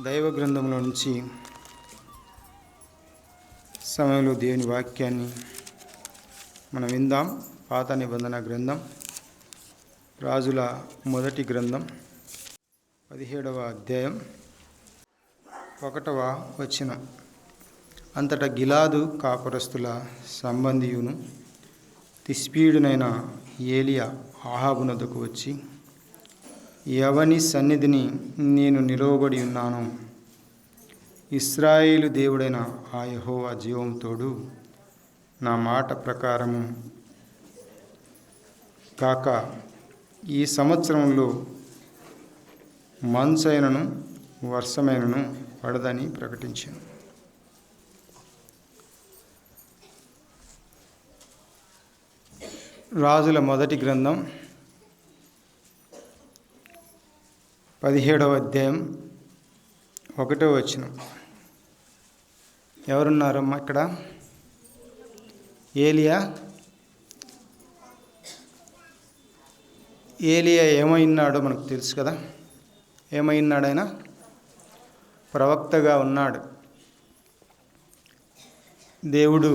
దైవ గ్రంథంలో నుంచి సమయంలో దేవుని వాక్యాన్ని మనం విందాం. పాత నిబంధన గ్రంథం, రాజుల మొదటి గ్రంథం, 17వ అధ్యాయం, 1వ వచనం. అంతటా గిలాదు కాపురస్తుల సంబంధియును తిష్బీయుడైన ఏలియా ఆహాబునొద్దకు వచ్చి, ఎవని సన్నిధిని నేను నిలవబడి ఉన్నాను, ఇశ్రాయేలు దేవుడైన ఆ యెహోవా జీవం తోడు, నా మాట ప్రకారము కాక ఈ సంవత్సరంలో మంచైనను వర్షమైనను పడదని ప్రకటించాను. రాజుల మొదటి గ్రంథం 17వ అధ్యాయం 1వ వచనం. ఎవరున్నారమ్మా ఇక్కడ? ఏలియా ఏమైనాడో మనకు తెలుసు కదా. ఏమైనాడు? ఆయన ప్రవక్తగా ఉన్నాడు. దేవుడు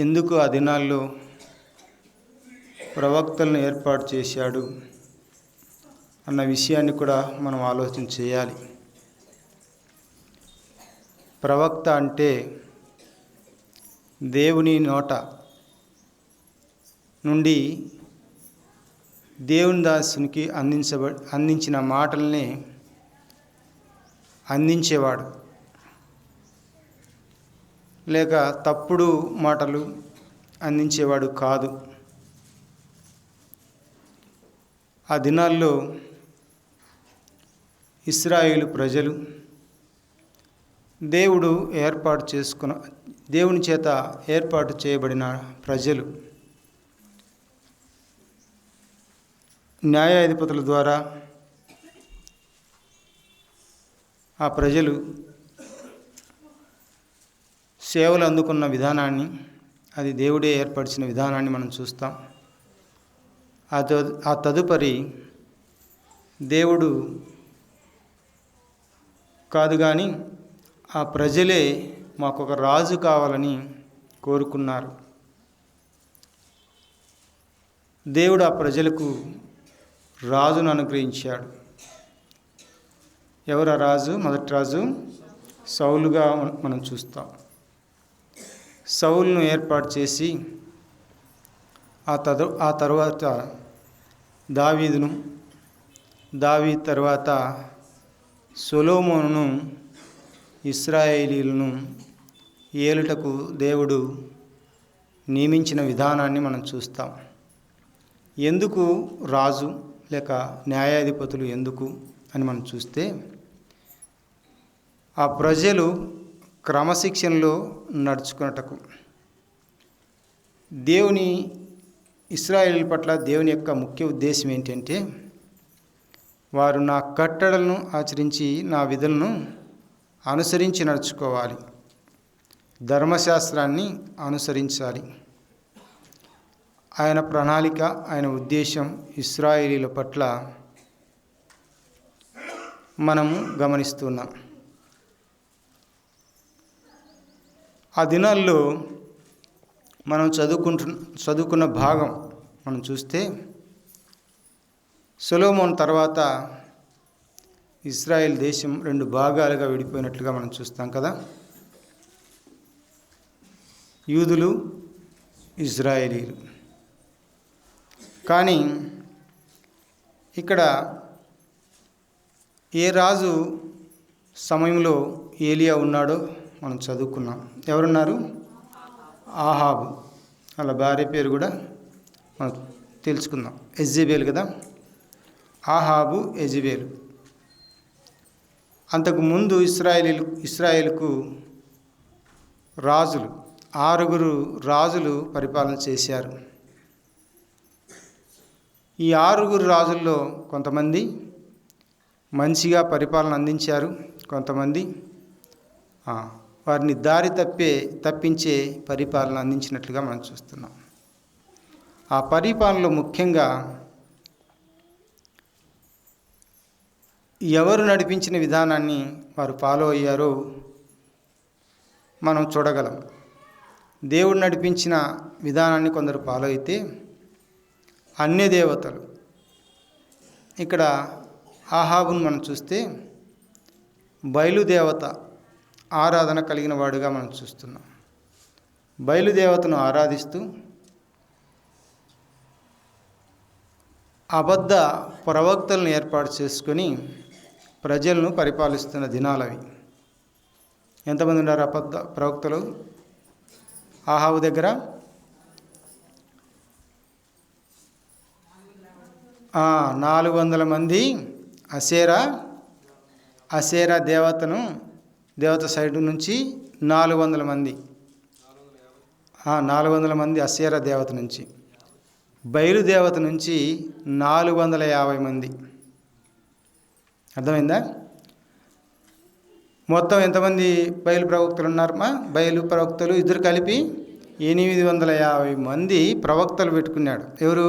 ఎందుకు ఆ దినాల్లో ప్రవక్తలను ఏర్పాటు చేశాడు అన్న విషయాన్ని కూడా మనం ఆలోచన చేయాలి. ప్రవక్త అంటే దేవుని నోట నుండి దేవుని దాసునికి అందించిన మాటల్ని అందించేవాడు, లేక తప్పుడు మాటలు అందించేవాడు కాదు. ఆ దినాల్లో ఇశ్రాయేలు ప్రజలు దేవుని చేత ఏర్పాటు చేయబడిన ప్రజలు. న్యాయాధిపతుల ద్వారా ఆ ప్రజలు సేవలు అందుకున్న విధానాన్ని, అది దేవుడే ఏర్పరిచిన విధానాన్ని మనం చూస్తాం. ఆ తదుపరి దేవుడు కాదు కానీ ఆ ప్రజలే మాకొక రాజు కావాలని కోరుకున్నారు. దేవుడు ఆ ప్రజలకు రాజును అనుగ్రహించాడు. ఎవరు ఆ రాజు? మొదటి రాజు సౌలుగా మనం చూస్తాం. సౌలును ఏర్పాటు చేసి ఆ తర్వాత దావీదును, దావీదు తర్వాత సొలొమోనును ఇశ్రాయేలీయులను ఏలుటకు దేవుడు నియమించిన విధానాన్ని మనం చూస్తాం. ఎందుకు రాజు లేక న్యాయాధిపతులు ఎందుకు అని మనం చూస్తే, ఆ ప్రజలు క్రమశిక్షణలో నడుచుకున్నటకు, ఇశ్రాయేలీయుల పట్ల దేవుని యొక్క ముఖ్య ఉద్దేశం ఏంటంటే, వారు నా కట్టడలను ఆచరించి నా విధులను అనుసరించి నడుచుకోవాలి, ధర్మశాస్త్రాన్ని అనుసరించాలి. ఆయన ప్రణాళిక, ఆయన ఉద్దేశం ఇశ్రాయేలీయుల పట్ల మనము గమనిస్తున్నాం. ఆ దినాల్లో మనం చదువుకున్న భాగం మనం చూస్తే, సొలొమోను తర్వాత ఇశ్రాయేల్ దేశం 2 భాగాలుగా విడిపోయినట్లుగా మనం చూస్తాం కదా. యూదులు, ఇశ్రాయేలీయులు. కానీ ఇక్కడ ఏ రాజు సమయంలో ఏలియా ఉన్నాడో మనం చదువుకున్నాం. ఎవరున్నారు? ఆహాబు. వాళ్ళ భార్య పేరు కూడా మనం తెలుసుకుందాం, యెజెబెల్ కదా. ఆహాబు, యెజెబెల్. అంతకుముందు ఇశ్రాయేలుకు రాజులు 6 రాజులు పరిపాలన చేశారు. ఈ 6 రాజుల్లో కొంతమంది మంచిగా పరిపాలన అందించారు, కొంతమంది వారిని దారి తప్పించే పరిపాలన అందించినట్లుగా మనం చూస్తున్నాం. ఆ పరిపాలనలో ముఖ్యంగా ఎవరు నడిపించిన విధానాన్ని వారు ఫాలో అయ్యారో మనం చూడగలం. దేవుడు నడిపించిన విధానాన్ని కొందరు ఫాలో అయితే అన్య దేవతలు, ఇక్కడ ఆహాబును మనం చూస్తే బయలుదేవత ఆరాధన కలిగిన వాడుగా మనం చూస్తున్నాం. బయలుదేవతను ఆరాధిస్తూ అబద్ధ ప్రవక్తలను ఏర్పాటు చేసుకొని ప్రజలను పరిపాలిస్తున్న దినాలవి. ఎంతమంది ఉన్నారు అబద్ధ ప్రవక్తలు ఆహాబు దగ్గర? 400 మంది అసేరా దేవత సైడ్ నుంచి 400 మంది 400 మంది అసేరా దేవత నుంచి, బయలుదేవత నుంచి 450 మంది. అర్థమైందా? మొత్తం ఎంతమంది బయలు ప్రవక్తలు ఉన్నారమ్మా? బయలు ప్రవక్తలు ఇద్దరు కలిపి 850 మంది ప్రవక్తలు పెట్టుకున్నాడు. ఎవరు?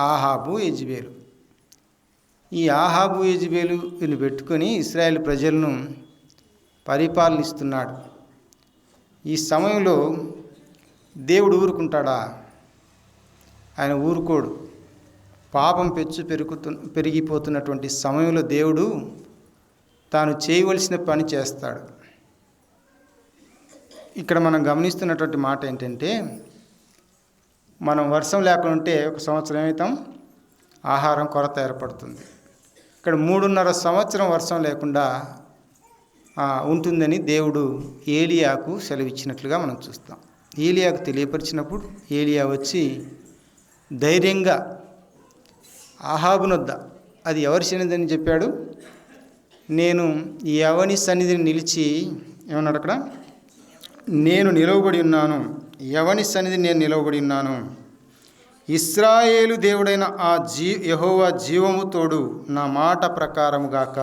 ఆహాబు, యెజెబెలు. ఈ ఆహాబు, యెజెబెలు వీళ్ళు పెట్టుకొని ఇశ్రాయేల్ ప్రజలను పరిపాలనిస్తున్నాడు. ఈ సమయంలో దేవుడు ఊరుకుంటాడా? ఆయన ఊరుకోడు. పాపం పెరిగిపోతున్నటువంటి సమయంలో దేవుడు తాను చేయవలసిన పని చేస్తాడు. ఇక్కడ మనం గమనిస్తున్నటువంటి మాట ఏంటంటే, మనం వర్షం లేకుండా ఉంటే 1 సంవత్సరం ఏమవుతాం? ఆహారం కొరత ఏర్పడుతుంది. ఇక్కడ 3.5 సంవత్సరం వర్షం లేకుండా ఉంటుందని దేవుడు ఏలియాకు సెలవిచ్చినట్లుగా మనం చూస్తాం. ఏలియాకు తెలియపరిచినప్పుడు ఏలియా వచ్చి ధైర్యంగా ఆహాబునొద్ద, అది ఎవరి సన్నిధిని చెప్పాడు? నేను ఎవని సన్నిధిని నిలిచి, ఏమన్నాడు అక్కడ? నేను నిలవబడి ఉన్నాను. ఎవని సన్నిధిని నేను నిలవబడి ఉన్నాను? ఇశ్రాయేలు దేవుడైన యెహోవా జీవము తోడు నా మాట ప్రకారముగాక.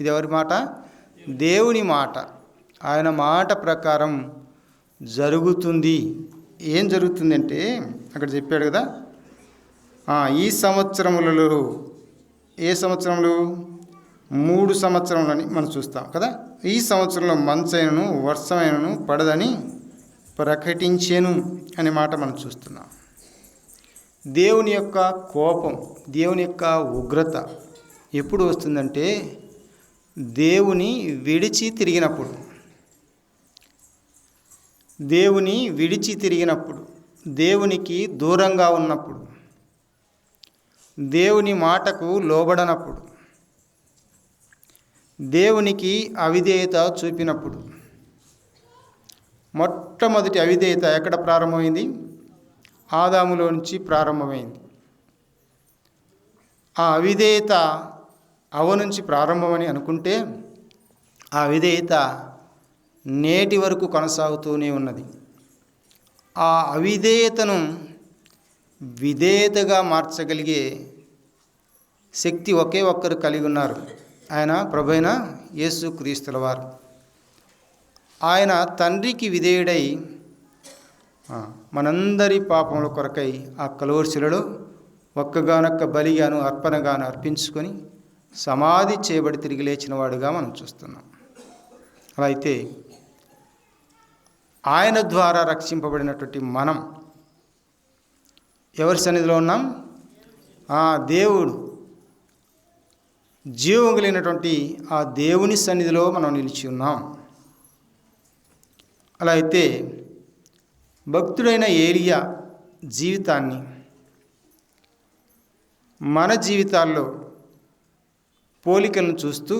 ఇది ఎవరి మాట? దేవుని మాట. ఆయన మాట ప్రకారం జరుగుతుంది. ఏం జరుగుతుందంటే అక్కడ చెప్పాడు కదా, ఈ సంవత్సరములలో, ఏ సంవత్సరంలో? 3 సంవత్సరములని మనం చూస్తాం కదా. ఈ సంవత్సరంలో మంచైనను వర్షమైనను పడదని ప్రకటించెను అనే మాట మనం చూస్తున్నాం. దేవుని యొక్క కోపం, దేవుని యొక్క ఉగ్రత ఎప్పుడు వస్తుందంటే దేవుని విడిచి తిరిగినప్పుడు. దేవుని విడిచి తిరిగినప్పుడు, దేవునికి దూరంగా ఉన్నప్పుడు, దేవుని మాటకు లోబడనప్పుడు, దేవునికి అవిధేయత చూపినప్పుడు. మొట్టమొదటి అవిధేయత ఎక్కడ ప్రారంభమైంది? ఆదాములో నుంచి ప్రారంభమైంది. ఆ అవిధేయత అవ్వ నుంచి ప్రారంభమని అనుకుంటే ఆ అవిధేయత నేటి వరకు కొనసాగుతూనే ఉన్నది. ఆ అవిధేయతను విధేయతగా మార్చగలిగే శక్తి ఒకే ఒక్కరు కలిగి ఉన్నారు. ఆయన ప్రభువైన యేసుక్రీస్తుల వారు. ఆయన తండ్రికి విధేయుడై మనందరి పాపముల కొరకై ఆ కలువరి శిలలో ఒక్కగానొక్క బలిగాను అర్పణగాను అర్పించుకొని సమాధి చేయబడి తిరిగి లేచిన వాడుగా మనం చూస్తున్నాం. అలా అయితే ఆయన ద్వారా రక్షింపబడినటువంటి మనం ఎవరి సన్నిధిలో ఉన్నాం? దేవుడు జీవం కలిగినటువంటి ఆ దేవుని సన్నిధిలో మనం నిలిచి ఉన్నాం. అలా అయితే భక్తుడైన ఏలియా జీవితాన్ని మన జీవితాల్లో పోలికలను చూస్తూ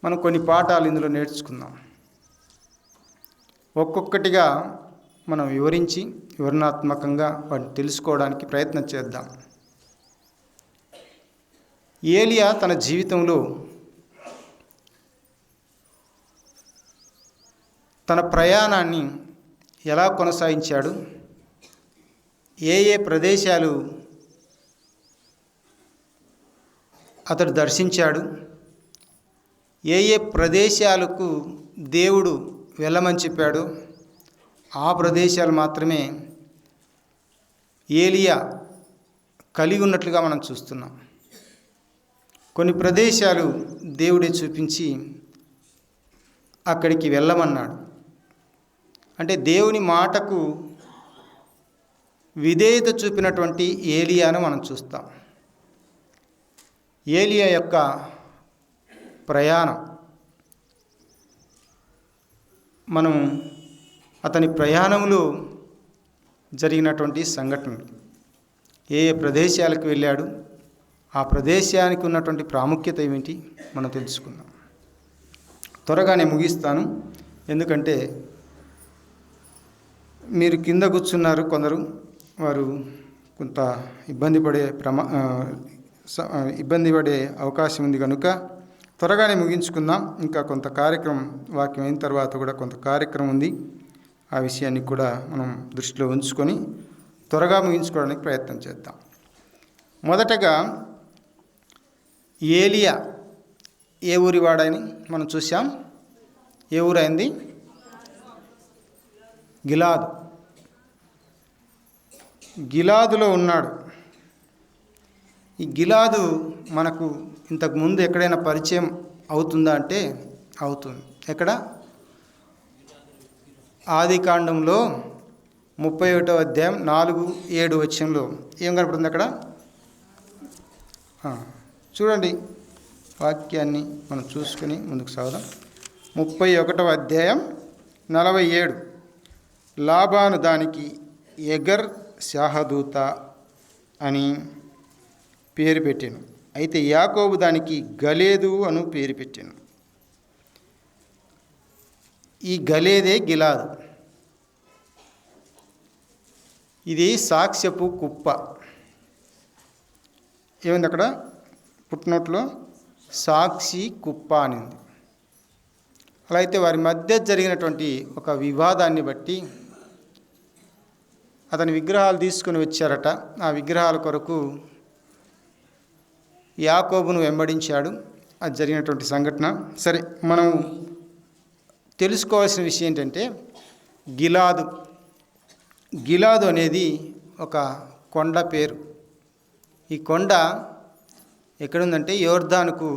మనం కొన్ని పాఠాలు ఇందులో నేర్చుకుందాం. ఒక్కొక్కటిగా మనం వివరణాత్మకంగా వాటిని తెలుసుకోవడానికి ప్రయత్నం చేద్దాం. ఏలియా తన జీవితంలో తన ప్రయాణాన్ని ఎలా కొనసాగించాడు? ఏ ప్రదేశాలు అతడు దర్శించాడు? ఏ ప్రదేశాలకు దేవుడు వెళ్ళమని చెప్పాడు? ఆ ప్రదేశాలు మాత్రమే ఏలియా కలిగి ఉన్నట్లుగా మనం చూస్తున్నాం. కొన్ని ప్రదేశాలు దేవుడే చూపించి అక్కడికి వెళ్ళమన్నాడు. అంటే దేవుని మాటకు విధేయత చూపినటువంటి ఏలియాను మనం చూస్తాం. ఏలియా యొక్క ప్రయాణం, మనం అతని ప్రయాణంలో జరిగినటువంటి సంఘటనలు, ఏ ప్రదేశాలకు వెళ్ళాడు, ఆ ప్రదేశానికి ఉన్నటువంటి ప్రాముఖ్యత ఏమిటి మనం తెలుసుకుందాం. త్వరగానే ముగిస్తాను, ఎందుకంటే మీరు కింద కూర్చున్నారు, కొందరు వారు కొంత ఇబ్బంది పడే అవకాశం ఉంది కనుక త్వరగానే ముగించుకుందాం. ఇంకా కొంత కార్యక్రమం, వాక్యం అయిన తర్వాత కూడా కొంత కార్యక్రమం ఉంది. ఆ విషయాన్ని కూడా మనం దృష్టిలో ఉంచుకొని త్వరగా ముగించుకోవడానికి ప్రయత్నం చేద్దాం. మొదటగా ఏలియా ఏ ఊరి వాడని మనం చూసాం. ఏ ఊరైంది? గిలాదు. గిలాదులో ఉన్నాడు. ఈ గిలాదు మనకు ఇంతకు ముందు ఎక్కడైనా పరిచయం అవుతుందా అంటే అవుతుంది. ఎక్కడ? ఆదికాండంలో 31వ అధ్యాయం 4-7 వచనంలో ఏం కనపడుతుంది అక్కడ? చూడండి, వాక్యాన్ని మనం చూసుకుని ముందుకు సాగుదాం. 31వ అధ్యాయం 47. లాబాను దానికి ఎగర్ శాహదూత అని పేరు పెట్టాను. అయితే యాకోబు దానికి గలేదు అను పేరు పెట్టాను. ఈ గలేదే గిలాదు. ఇది సాక్ష్యపు కుప్ప. ఏముంది అక్కడ? పుట్టినట్లో సాక్షి కుప్ప అనింది. అలా అయితే వారి మధ్య జరిగినటువంటి ఒక వివాదాన్ని బట్టి అతని విగ్రహాలు తీసుకుని వచ్చారట. ఆ విగ్రహాల కొరకు యాకోబును వెంబడించాడు. అది జరిగినటువంటి సంఘటన. సరే, మనం తెలుసుకోవాల్సిన విషయం ఏంటంటే గిలాదు అనేది ఒక కొండ పేరు. ఈ కొండ ఎక్కడుందంటే యోర్దానుకు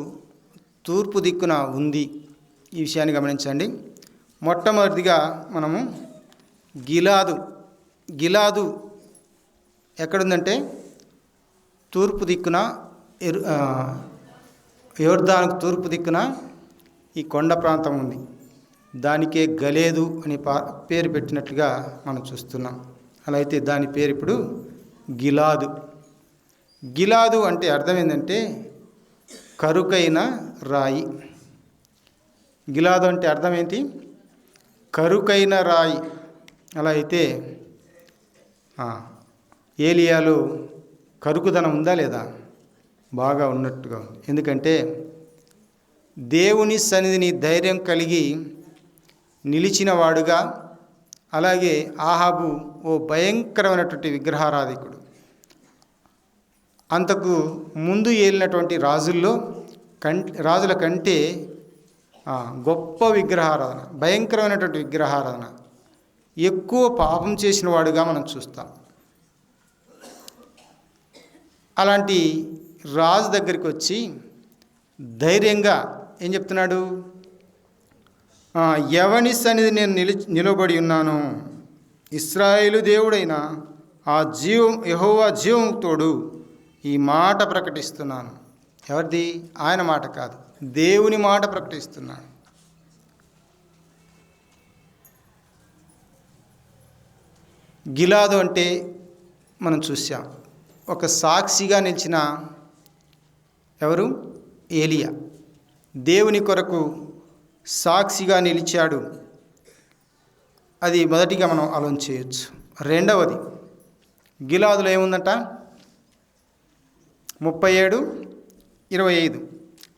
తూర్పు దిక్కున ఉంది. ఈ విషయాన్ని గమనించండి. మొట్టమొదటిగా మనము గిలాదు ఎక్కడుందంటే తూర్పు దిక్కున, యోర్దానుకు తూర్పు దిక్కున ఈ కొండ ప్రాంతం ఉంది. దానికే గలేదు అని పేరు పెట్టినట్లుగా మనం చూస్తున్నాం. అలా అయితే దాని పేరు ఇప్పుడు గిలాదు అంటే అర్థం ఏంటంటే కరుకైన రాయి. గిలాదు అంటే అర్థం ఏంటి? కరుకైన రాయి. అలా అయితే ఏలియాలో కరుకుదనం ఉందా లేదా? బాగా ఉన్నట్టుగా ఉంది. ఎందుకంటే దేవుని సన్నిధిని ధైర్యం కలిగి నిలిచిన వాడుగా, అలాగే ఆహాబు ఓ భయంకరమైనటువంటి విగ్రహారాధికుడు. అంతకు ముందు ఏలినటువంటి రాజుల కంటే గొప్ప విగ్రహారాధన, భయంకరమైనటువంటి విగ్రహారాధన, ఎక్కువ పాపం చేసిన వాడుగా మనం చూస్తాం. అలాంటి రాజు దగ్గరికి వచ్చి ధైర్యంగా ఏం చెప్తున్నాడు? ఎవని సన్నిధి నేను నిలబడి ఉన్నాను, ఇశ్రాయేలు దేవుడైన యెహోవా జీవం తోడు ఈ మాట ప్రకటిస్తున్నాను. ఎవరిది? ఆయన మాట కాదు, దేవుని మాట ప్రకటిస్తున్నాను. గిలాదు అంటే మనం చూసాం, ఒక సాక్షిగా నిలిచిన ఎవరు? ఏలియా. దేవుని కొరకు సాక్షిగా నిలిచాడు. అది మొదటిగా మనం ఆలోచన చేయొచ్చు. రెండవది, గిలాదులో ఏముందంట? 37-25.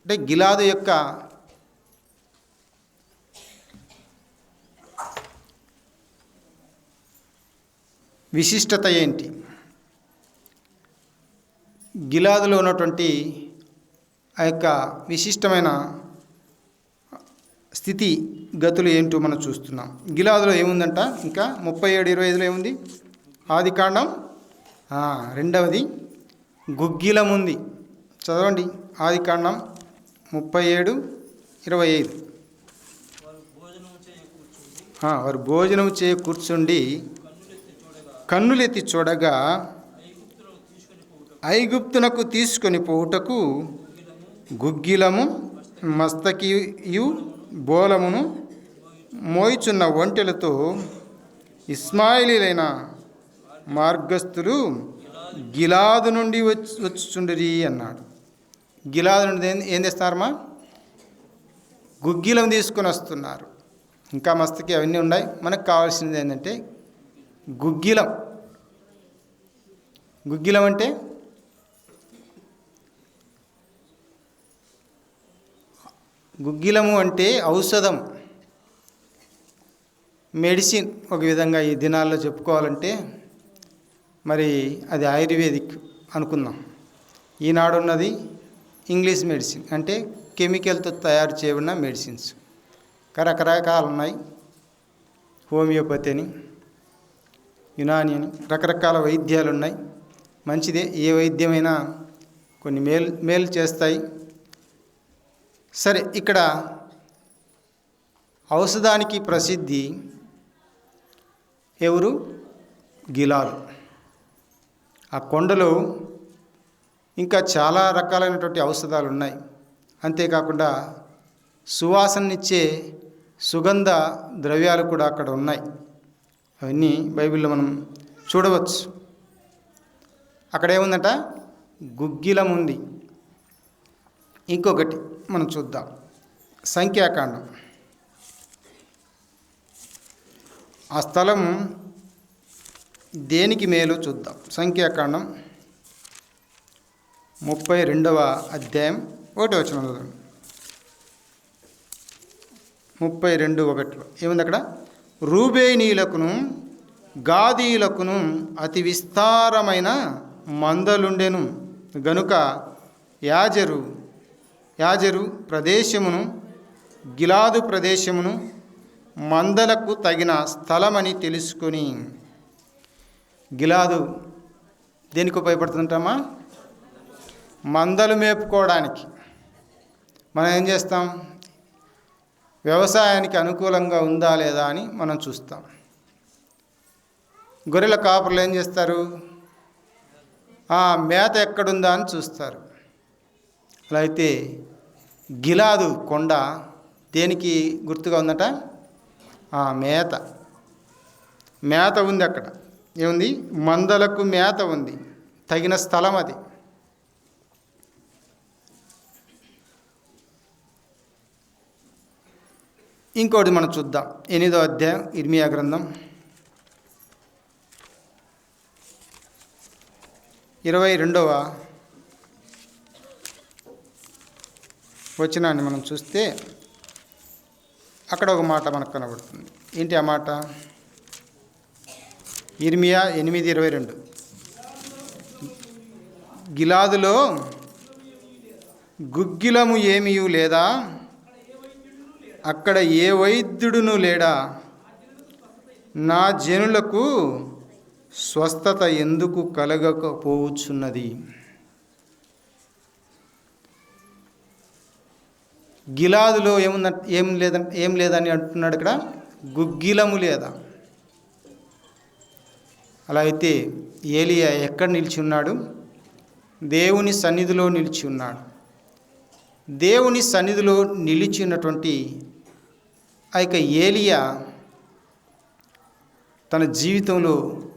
అంటే గిలాదు యొక్క విశిష్టత ఏంటి? గిలాదులో ఉన్నటువంటి ఆ యొక్క విశిష్టమైన స్థితి గతులు ఏంటో మనం చూస్తున్నాం. గిలాదులో ఏముందంట? ఇంకా 37-25లో ఏముంది? ఆదికాండం 2వది గుగ్గిలం ఉంది. చదవండి. ఆదికాండం 37:25. వారు భోజనం చేయ కూర్చుండి కన్నులెత్తి చూడగా ఐగుప్తునకు తీసుకొని పోవుటకు గుగ్గిలము మస్తకియు బోలమును మోయిచున్న ఒంటెలతో ఇస్మాయిలీలైన మార్గస్థులు గిలాదు నుండి వచ్చుచుండిరి అన్నాడు. గిలాదు నుండి ఏం తెస్తున్నారమ్మా? గుగ్గిలం తీసుకొని వస్తున్నారు. ఇంకా మస్తకి అవన్నీ ఉన్నాయి. మనకు కావాల్సింది ఏంటంటే గుగ్గిలం. గుగ్గిలం అంటే గుగ్గిలము అంటే ఔషధం, మెడిసిన్. ఒక విధంగా ఈ దినాల్లో చెప్పుకోవాలంటే మరి అది ఆయుర్వేదిక్ అనుకుందాం. ఈనాడు ఉన్నది ఇంగ్లీష్ మెడిసిన్, అంటే కెమికల్తో తయారు చేయబడిన మెడిసిన్స్. రకరకాలు ఉన్నాయి. హోమియోపతి అని, యునాని అని రకరకాల వైద్యాలు ఉన్నాయి. మంచిదే, ఏ వైద్యమైనా కొన్ని మేలు చేస్తాయి. సరే, ఇక్కడ ఔషధానికి ప్రసిద్ధి ఎవరు? గిలాదు. ఆ కొండలో ఇంకా చాలా రకాలైనటువంటి ఔషధాలు ఉన్నాయి. అంతేకాకుండా సువాసననిచ్చే సుగంధ ద్రవ్యాలు కూడా అక్కడ ఉన్నాయి. అవన్నీ బైబిల్లో మనం చూడవచ్చు. అక్కడ ఏముందట? గుగ్గిలం ఉంది. ఇంకొకటి మనం చూద్దాం. సంఖ్యాకాండం. ఆ స్థలం దేనికి మేలు చూద్దాం. సంఖ్యాకాండం 32వ అధ్యాయం 1వ వచనం చదవండి. 32:1 ఏముంది అక్కడ? రూబేనీయులకును గాదీయులకును అతి విస్తారమైన మందలుండెను గనుక యాజరు ప్రదేశమును గిలాదు ప్రదేశమును మందలకు తగిన స్థలమని తెలుసుకొని. గిలాదు దేనికి ఉపయోగపడుతుంటామా? మందలు మేపుకోవడానికి. మనం ఏం చేస్తాం? వ్యవసాయానికి అనుకూలంగా ఉందా లేదా అని మనం చూస్తాం. గొర్రెల కాపర్లు ఏం చేస్తారు? మేత ఎక్కడుందా అని చూస్తారు. అలా అయితే గిలాదు కొండ దేనికి గుర్తుగా ఉందట? మేత ఉంది అక్కడ. ఏముంది? మందలకు మేత ఉంది, తగిన స్థలం అది. ఇంకోటి మనం చూద్దాం. 8వ అధ్యాయం ఇర్మియా గ్రంథం 22వ వచనాన్ని మనం చూస్తే అక్కడ ఒక మాట మనకు కనబడుతుంది. ఏంటి ఆ మాట? ఇర్మియా 8:22. గిలాదులో గుగ్గిలము ఏమీయు లేదా, అక్కడ ఏ వైద్యుడును లేడా, నా జనులకు స్వస్థత ఎందుకు కలగకపోవచ్చున్నది. గిలాదులో ఏం లేదని అంటున్నాడు ఇక్కడ? గుగ్గిలము లేదా. అలా అయితే ఏలియా ఎక్కడ నిలిచి ఉన్నాడు? దేవుని సన్నిధిలో నిలిచి ఉన్నాడు. దేవుని సన్నిధిలో నిలిచి ఉన్నటువంటి ఆ యొక్క ఏలియా తన జీవితంలో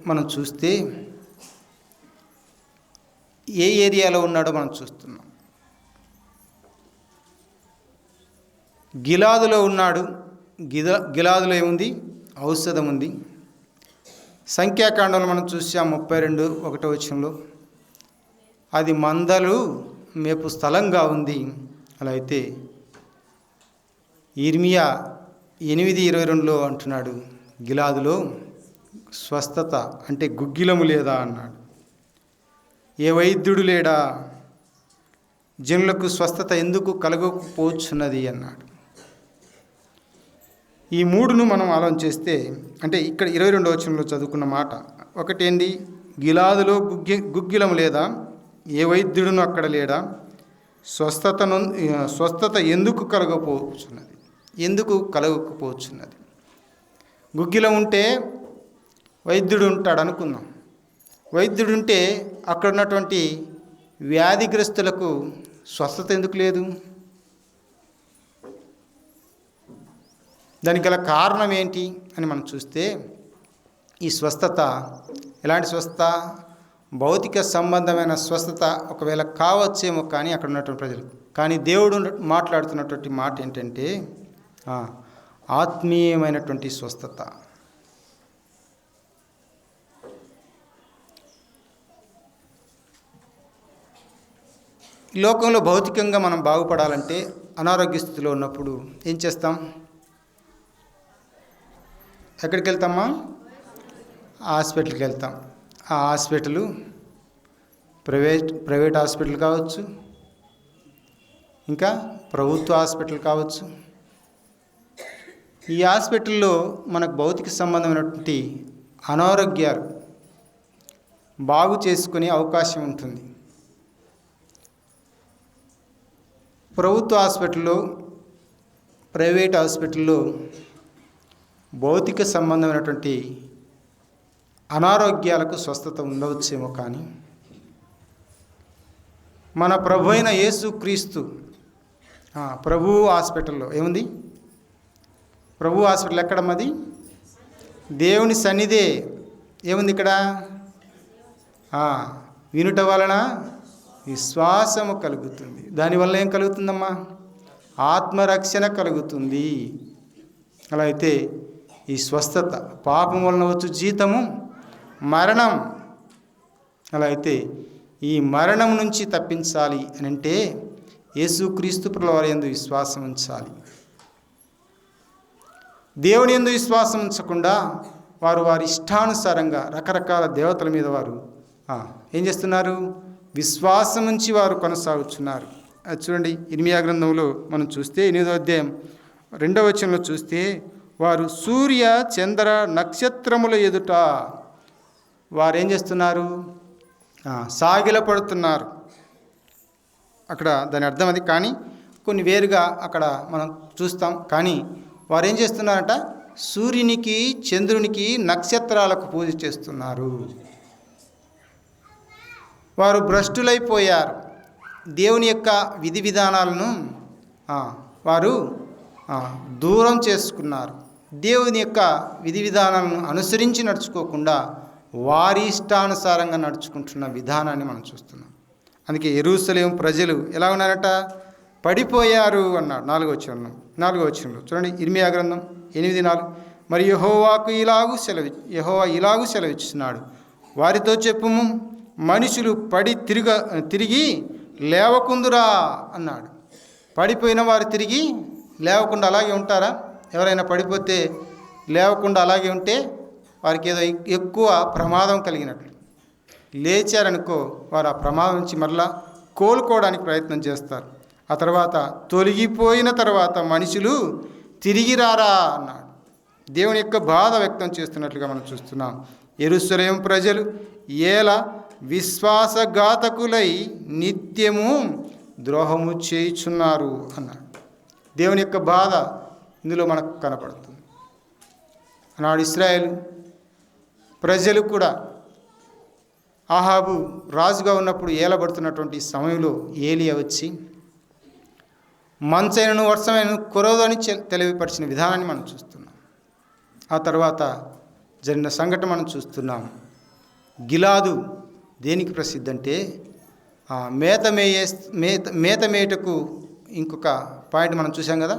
మనం చూస్తే ఏ ఏరియాలో ఉన్నాడో మనం చూస్తున్నాం. గిలాదులో ఉన్నాడు. గిలాదులో ఏముంది? ఔషధం ఉంది. సంఖ్యాకాండంలో మనం చూసాం 32:1 వచనంలో అది మందలు మేపు స్థలంగా ఉంది. అలా అయితే ఇర్మియా 8:22లో అంటున్నాడు గిలాదులో స్వస్థత అంటే గుగ్గిలము లేదా అన్నాడు. ఏ వైద్యుడు లేడా, జనులకు స్వస్థత ఎందుకు కలగకపోవచ్చున్నది అన్నాడు. ఈ మూడును మనం ఆలోచన చేస్తే, అంటే ఇక్కడ 22వ వచనంలో చదువుకున్న మాట ఒకటేంటి? గిలాదులో గుగ్గిలం లేదా, ఏ వైద్యుడును అక్కడ లేడా, స్వస్థత ఎందుకు కలగకపోవచ్చున్నది? ఎందుకు కలగకపోవచ్చున్నది? గుగ్గిలం ఉంటే వైద్యుడు ఉంటాడు అనుకుందాం. వైద్యుడు ఉంటే అక్కడ ఉన్నటువంటి వ్యాధిగ్రస్తులకు స్వస్థత ఎందుకు లేదు? దానికి గల కారణం ఏంటి అని మనం చూస్తే, ఈ స్వస్థత ఎలాంటి స్వస్థత? భౌతిక సంబంధమైన స్వస్థత ఒకవేళ కావచ్చేమో కానీ అక్కడ ఉన్నటువంటి ప్రజలు. కానీ దేవుడు మాట్లాడుతున్నటువంటి మాట ఏంటంటే ఆత్మీయమైనటువంటి స్వస్థత. లోకంలో భౌతికంగా మనం బాగుపడాలంటే అనారోగ్య స్థితిలో ఉన్నప్పుడు ఏం చేస్తాం? ఎక్కడికి వెళ్తామా? హాస్పిటల్కి వెళ్తాం. ఆ హాస్పిటల్ ప్రైవేట్ హాస్పిటల్ కావచ్చు, ఇంకా ప్రభుత్వ హాస్పిటల్ కావచ్చు. ఈ హాస్పిటల్లో మనకు భౌతిక సంబంధమైనటువంటి అనారోగ్యాలు బాగు చేసుకునే అవకాశం ఉంటుంది. ప్రభుత్వ హాస్పిటల్లో, ప్రైవేట్ హాస్పిటల్లో భౌతిక సంబంధమైనటువంటి అనారోగ్యాలకు స్వస్థత ఉండవచ్చేమో కానీ మన ప్రభు అయిన యేసుక్రీస్తు ప్రభు హాస్పిటల్లో ఏముంది? ప్రభు హాస్పిటల్ ఎక్కడమ్మది? దేవుని సన్నిధే. ఏముంది ఇక్కడ? వినుట వలన విశ్వాసము కలుగుతుంది. దానివల్ల ఏం కలుగుతుందమ్మా? ఆత్మరక్షణ కలుగుతుంది. అలా అయితే ఈ స్వస్థత, పాపం వలన వచ్చు జీతము మరణం. అలా అయితే ఈ మరణం నుంచి తప్పించాలి అని అంటే యేసుక్రీస్తు ప్రభువారి యందు విశ్వాసం ఉంచాలి. దేవుని యందు విశ్వాసం ఉంచకుండా వారు వారి ఇష్టానుసారంగా రకరకాల దేవతల మీద వారు ఏం చేస్తున్నారు? విశ్వాసం నుంచి వారు కొనసాగుతున్నారు. అది చూడండి, ఇర్మియా గ్రంథంలో మనం చూస్తే 8వ అధ్యాయం 2వ వచనంలో చూస్తే, వారు సూర్య చంద్ర నక్షత్రముల ఎదుట వారు ఏం చేస్తున్నారు? సాగిలపడుతున్నారు. అక్కడ దాని అర్థం అది. కానీ కొన్ని వేరుగా అక్కడ మనం చూస్తాం. కానీ వారు ఏం చేస్తున్నారంట? సూర్యునికి, చంద్రునికి, నక్షత్రాలకు పూజ చేస్తున్నారు. వారు భ్రష్టులైపోయారు. దేవుని యొక్క విధి విధానాలను వారు దూరం చేసుకున్నారు. దేవుని యొక్క విధి విధానాలను అనుసరించి నడుచుకోకుండా వారి ఇష్టానుసారంగా నడుచుకుంటున్న విధానాన్ని మనం చూస్తున్నాం. అందుకే యెరూషలేము ప్రజలు ఎలా ఉన్నారట? పడిపోయారు అన్నాడు 4వ వచనంలో. చూడండి, ఇర్మియా గ్రంథం 8:4. మరి యెహోవా ఇలాగు సెలవిస్తున్నాడు, వారితో చెప్పుము, మనుషులు పడి తిరిగి లేవకుందురా అన్నాడు. పడిపోయిన వారు తిరిగి లేవకుండా అలాగే ఉంటారా? ఎవరైనా పడిపోతే లేవకుండా అలాగే ఉంటే వారికి ఏదో ఎక్కువ ప్రమాదం కలిగినట్లు. లేచారనుకో, వారు ఆ ప్రమాదం నుంచి మరలా కోలుకోవడానికి ప్రయత్నం చేస్తారు. ఆ తర్వాత తొలగిపోయిన తర్వాత మనుషులు తిరిగి రారా అన్నాడు. దేవుని యొక్క బాధ వ్యక్తం చేస్తున్నట్లుగా మనం చూస్తున్నాం. యెరూషలేము ప్రజలు ఏలా విశ్వాసఘాతకులై నిత్యము ద్రోహము చేయుచున్నారు అన్నాడు. దేవుని యొక్క బాధ ఇందులో మనకు కనపడుతుంది. ఆనాడు ఇశ్రాయేలు ప్రజలు కూడా ఆహాబు రాజుగా ఉన్నప్పుడు ఏలబడుతున్నటువంటి సమయంలో ఏలియా వచ్చి మంచైనను వర్షమైనను కురవదని తెలియపరిచిన విధానాన్ని మనం చూస్తున్నాం. ఆ తర్వాత జరిగిన సంఘటన మనం చూస్తున్నాం. గిలాదు దేనికి ప్రసిద్ధి అంటే మేత మేటకు ఇంకొక పాయింట్ మనం చూసాం కదా.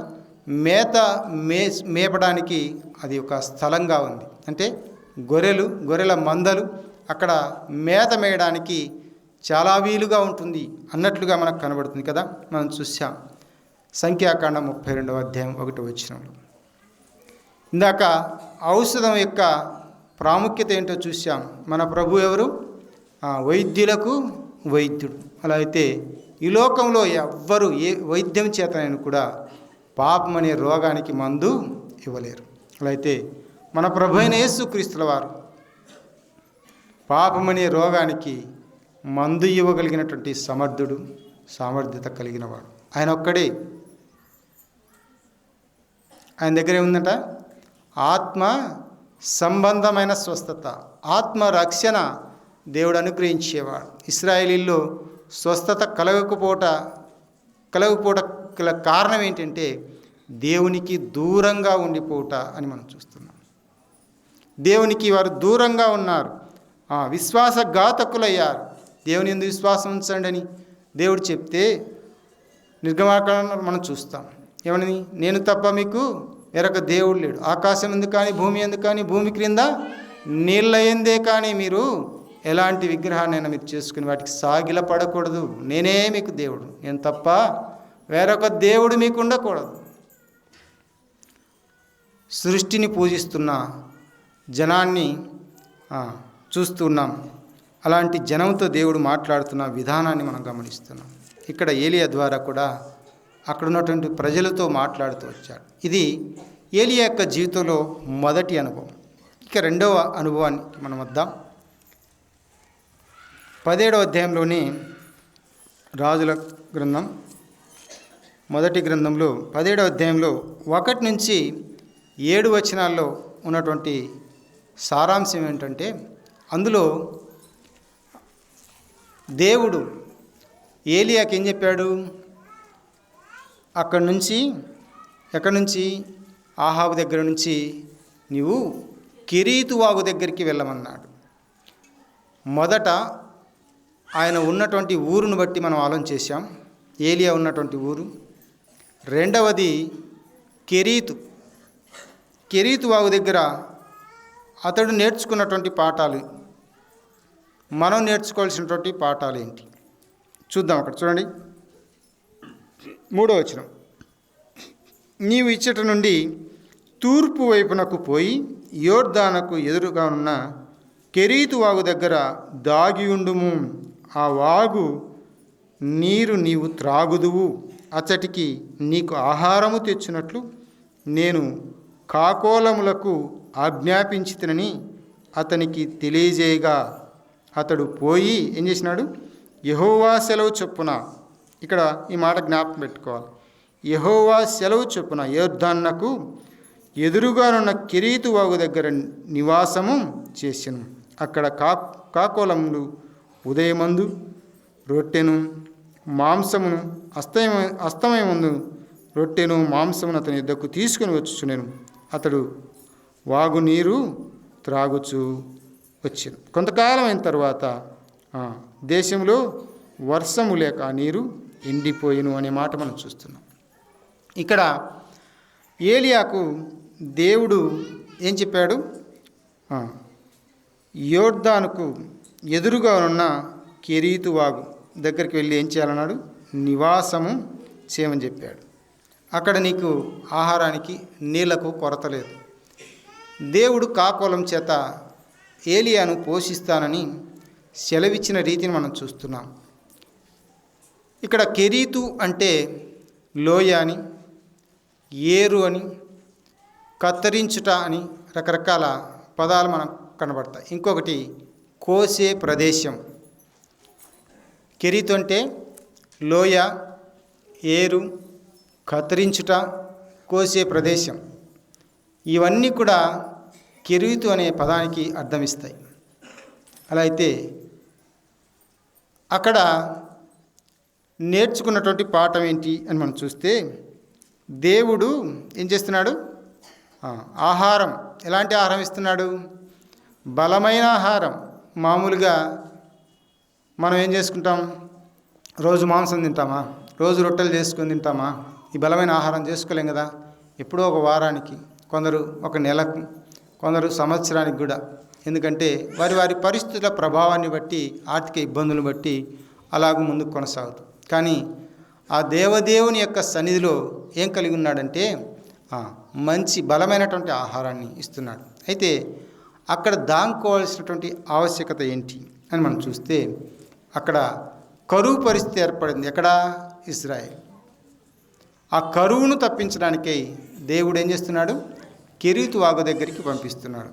మేపడానికి అది ఒక స్థలంగా ఉంది. అంటే గొర్రెల మందలు అక్కడ మేత మేయడానికి చాలా వీలుగా ఉంటుంది అన్నట్లుగా మనకు కనబడుతుంది కదా. మనం చూసాం సంఖ్యాకాండం 32వ అధ్యాయం 1వ వచనంలో. ఇందాక ఔషధం యొక్క ప్రాముఖ్యత ఏంటో చూసాం. మన ప్రభు ఎవరు? వైద్యులకు వైద్యుడు. అలా అయితే ఈ లోకంలో ఎవ్వరు ఏ వైద్యం చేతనైనా కూడా పాపం అనే రోగానికి మందు ఇవ్వలేరు. అలా అయితే మన ప్రభు అయిన యేసుక్రీస్తుల వారు పాపం అనే రోగానికి మందు ఇవ్వగలిగినటువంటి సమర్థుడు, సామర్థ్యత కలిగినవాడు. ఆయన ఒక్కడే. ఆయన దగ్గర ఏముందంట? ఆత్మ సంబంధమైన స్వస్థత, ఆత్మ రక్షణ దేవుడు అనుగ్రహించేవాడు. ఇశ్రాయేలీల్లో స్వస్థత కలగకపోవట కారణం ఏంటంటే దేవునికి దూరంగా ఉండిపోవట అని మనం చూస్తున్నాం. దేవునికి వారు దూరంగా ఉన్నారు, విశ్వాసఘాతకులయ్యారు. దేవుని యందు విశ్వాసం ఉంచండి అని దేవుడు చెప్తే నిర్గమాకాండంలో మనం చూస్తాం. ఏమని? నేను తప్ప మీకు వేరొక దేవుడు లేడు, ఆకాశం ఎందుకు కానీ భూమి ఎందుకు కానీ భూమి క్రింద నీళ్ళ ఎందే కానీ మీరు ఎలాంటి విగ్రహాన్నైనా మీరు చేసుకుని వాటికి సాగిల పడకూడదు. నేనే మీకు దేవుడు, నేను తప్ప వేరొక దేవుడు మీకు ఉండకూడదు. సృష్టిని పూజిస్తున్న జనాన్ని చూస్తున్నాం. అలాంటి జనంతో దేవుడు మాట్లాడుతున్న విధానాన్ని మనం గమనిస్తున్నాం. ఇక్కడ ఏలియా ద్వారా కూడా అక్కడ ఉన్నటువంటి ప్రజలతో మాట్లాడుతూ వచ్చాడు. ఇది ఏలియా యొక్క జీవితంలో మొదటి అనుభవం. ఇక రెండవ అనుభవానికి మనం వద్దాం. 17వ అధ్యాయంలోని రాజుల గ్రంథం మొదటి గ్రంథంలో 17వ అధ్యాయంలో 1 నుంచి 7 వచనాల్లో ఉన్నటువంటి సారాంశం ఏంటంటే, అందులో దేవుడు ఏలియాకి ఏం చెప్పాడు? ఎక్కడి నుంచి ఆహాబు దగ్గర నుంచి నీవు కెరీతు వాగు దగ్గరికి వెళ్ళమన్నాడు. మొదట ఆయన ఉన్నటువంటి ఊరును బట్టి మనం ఆలోచన చేశాం, ఏలియా ఉన్నటువంటి ఊరు. రెండవది కెరీతు వాగు దగ్గర అతడు నేర్చుకున్నటువంటి పాఠాలు, మనం నేర్చుకోవాల్సినటువంటి పాఠాలు ఏంటి చూద్దాం. అక్కడ చూడండి, 3వ వచనం. నీవు ఇచ్చట నుండి తూర్పు వైపునకు పోయి యోర్దానుకు ఎదురుగా ఉన్న కెరీతు వాగు దగ్గర దాగియుండుము. ఆ వాగు నీరు నీవు త్రాగుదువు. అచ్చటికి నీకు ఆహారము తెచ్చినట్లు నేను కాకోలములకు ఆజ్ఞాపించితినని అతనికి తెలియజేయగా అతడు పోయి ఏం చేసినాడు? యెహోవా సెలవు చొప్పున, ఇక్కడ ఈ మాట జ్ఞాపకం పెట్టుకోవాలి, యెహోవా సెలవు చొప్పున యోర్దానుకు ఎదురుగానున్న కెరీతు వాగు దగ్గర నివాసము చేసెను. అక్కడ కాకోలములు ఉదయమందు రొట్టెను మాంసమును, అస్తమయమందు రొట్టెను మాంసమును అతని యొద్దకు తీసుకుని వచ్చుచునేను. అతడు వాగు నీరు త్రాగుచు వచ్చాను. కొంతకాలం అయిన తర్వాత దేశంలో వర్షము లేక ఆ నీరు ఎండిపోయిను అనే మాట మనం చూస్తున్నాం. ఇక్కడ ఏలియాకు దేవుడు ఏం చెప్పాడు? యోర్దానుకు ఎదురుగా ఉన్న కెరీతు వాగు దగ్గరికి వెళ్ళి ఏం చేయాలన్నాడు? నివాసము చేయమని చెప్పాడు. అక్కడ నీకు ఆహారానికి నీళ్లకు కొరత లేదు. దేవుడు కాకోలం చేత ఏలియాను పోషిస్తానని సెలవిచ్చిన రీతిని మనం చూస్తున్నాం. ఇక్కడ కెరీతు అంటే లోయ అని, ఏరు అని, కత్తిరించుట అని రకరకాల పదాలు మనకు కనబడతాయి. ఇంకొకటి కోసే ప్రదేశం. కెరీతు అంటే లోయ, ఏరు, కత్తిరించుట, కోసే ప్రదేశం. ఇవన్నీ కూడా కెరీతు అనే పదానికి అర్థమిస్తాయి. అలా అయితే అక్కడ నేర్చుకున్నటువంటి పాఠం ఏంటి అని మనం చూస్తే, దేవుడు ఏం చేస్తున్నాడు? ఆహారం. ఎలాంటి ఆహారం ఇస్తున్నాడు? బలమైన ఆహారం. మామూలుగా మనం ఏం చేసుకుంటాం? రోజు మాంసం తింటామా? రోజు రొట్టెలు చేసుకొని తింటామా? ఈ బలమైన ఆహారం చేసుకోలేం కదా. ఎప్పుడో ఒక వారానికి, కొందరు ఒక నెలకు, కొందరు సంవత్సరానికి కూడా. ఎందుకంటే వారి వారి పరిస్థితుల ప్రభావాన్ని బట్టి, ఆర్థిక ఇబ్బందులను బట్టి అలాగూ ముందుకు కొనసాగుతుంది. కానీ ఆ దేవదేవుని యొక్క సన్నిధిలో ఏం కలిగి ఉన్నాడంటే మంచి బలమైనటువంటి ఆహారాన్ని ఇస్తున్నాడు. అయితే అక్కడ దాంకోవాల్సినటువంటి ఆవశ్యకత ఏంటి అని మనం చూస్తే, అక్కడ కరువు పరిస్థితి ఏర్పడింది. ఎక్కడ? ఇజ్రాయెల్. ఆ కరువును తప్పించడానికై దేవుడు ఏం చేస్తున్నాడు? కెరీతు వాగు దగ్గరికి పంపిస్తున్నాడు.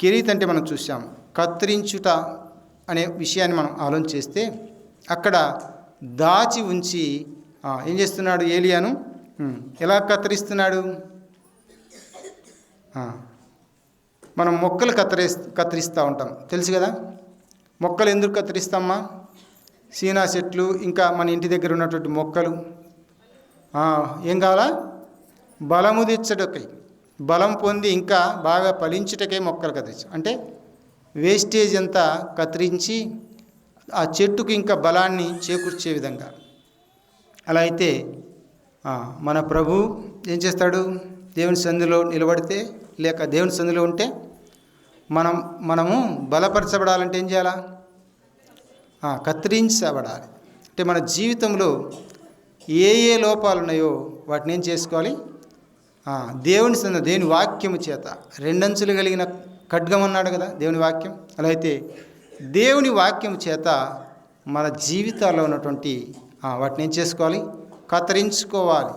కెరీతు అంటే మనం చూసాం, కత్తిరించుట అనే విషయాన్ని మనం ఆలోచన చేస్తే, అక్కడ దాచి ఉంచి ఏం చేస్తున్నాడు ఏలియాను? ఎలా కత్తిరిస్తున్నాడు? మనం మొక్కలు కత్తిరిస్తూ ఉంటాం, తెలుసు కదా. మొక్కలు ఎందుకు కత్తిరిస్తామా? సీనా చెట్లు, ఇంకా మన ఇంటి దగ్గర ఉన్నటువంటి మొక్కలు ఏం కావాలా? బలము తెచ్చటకై, బలం పొంది ఇంకా బాగా ఫలించుటకై మొక్కలు కత్తిరించు. అంటే వేస్టేజ్ అంతా కత్తిరించి ఆ చెట్టుకు ఇంకా బలాన్ని చేకూర్చే విధంగా. అలా అయితే మన ప్రభు ఏం చేస్తాడు? దేవుని సన్నిధిలో నిలబడితే, లేక దేవుని సన్నిధిలో ఉంటే మనము బలపరచబడాలంటే ఏం చేయాలా? కత్తిరించబడాలి. అంటే మన జీవితంలో ఏ లోపాలు ఉన్నాయో వాటిని ఏం చేసుకోవాలి? దేవుని సన్నిధి, దేవుని వాక్యము చేత, రెండంచులు కలిగిన ఖడ్గం అన్నాడు కదా దేవుని వాక్యం. అలా అయితే దేవుని వాక్యం చేత మన జీవితాల్లో ఉన్నటువంటి వాటిని ఏం చేసుకోవాలి? కత్తిరించుకోవాలి.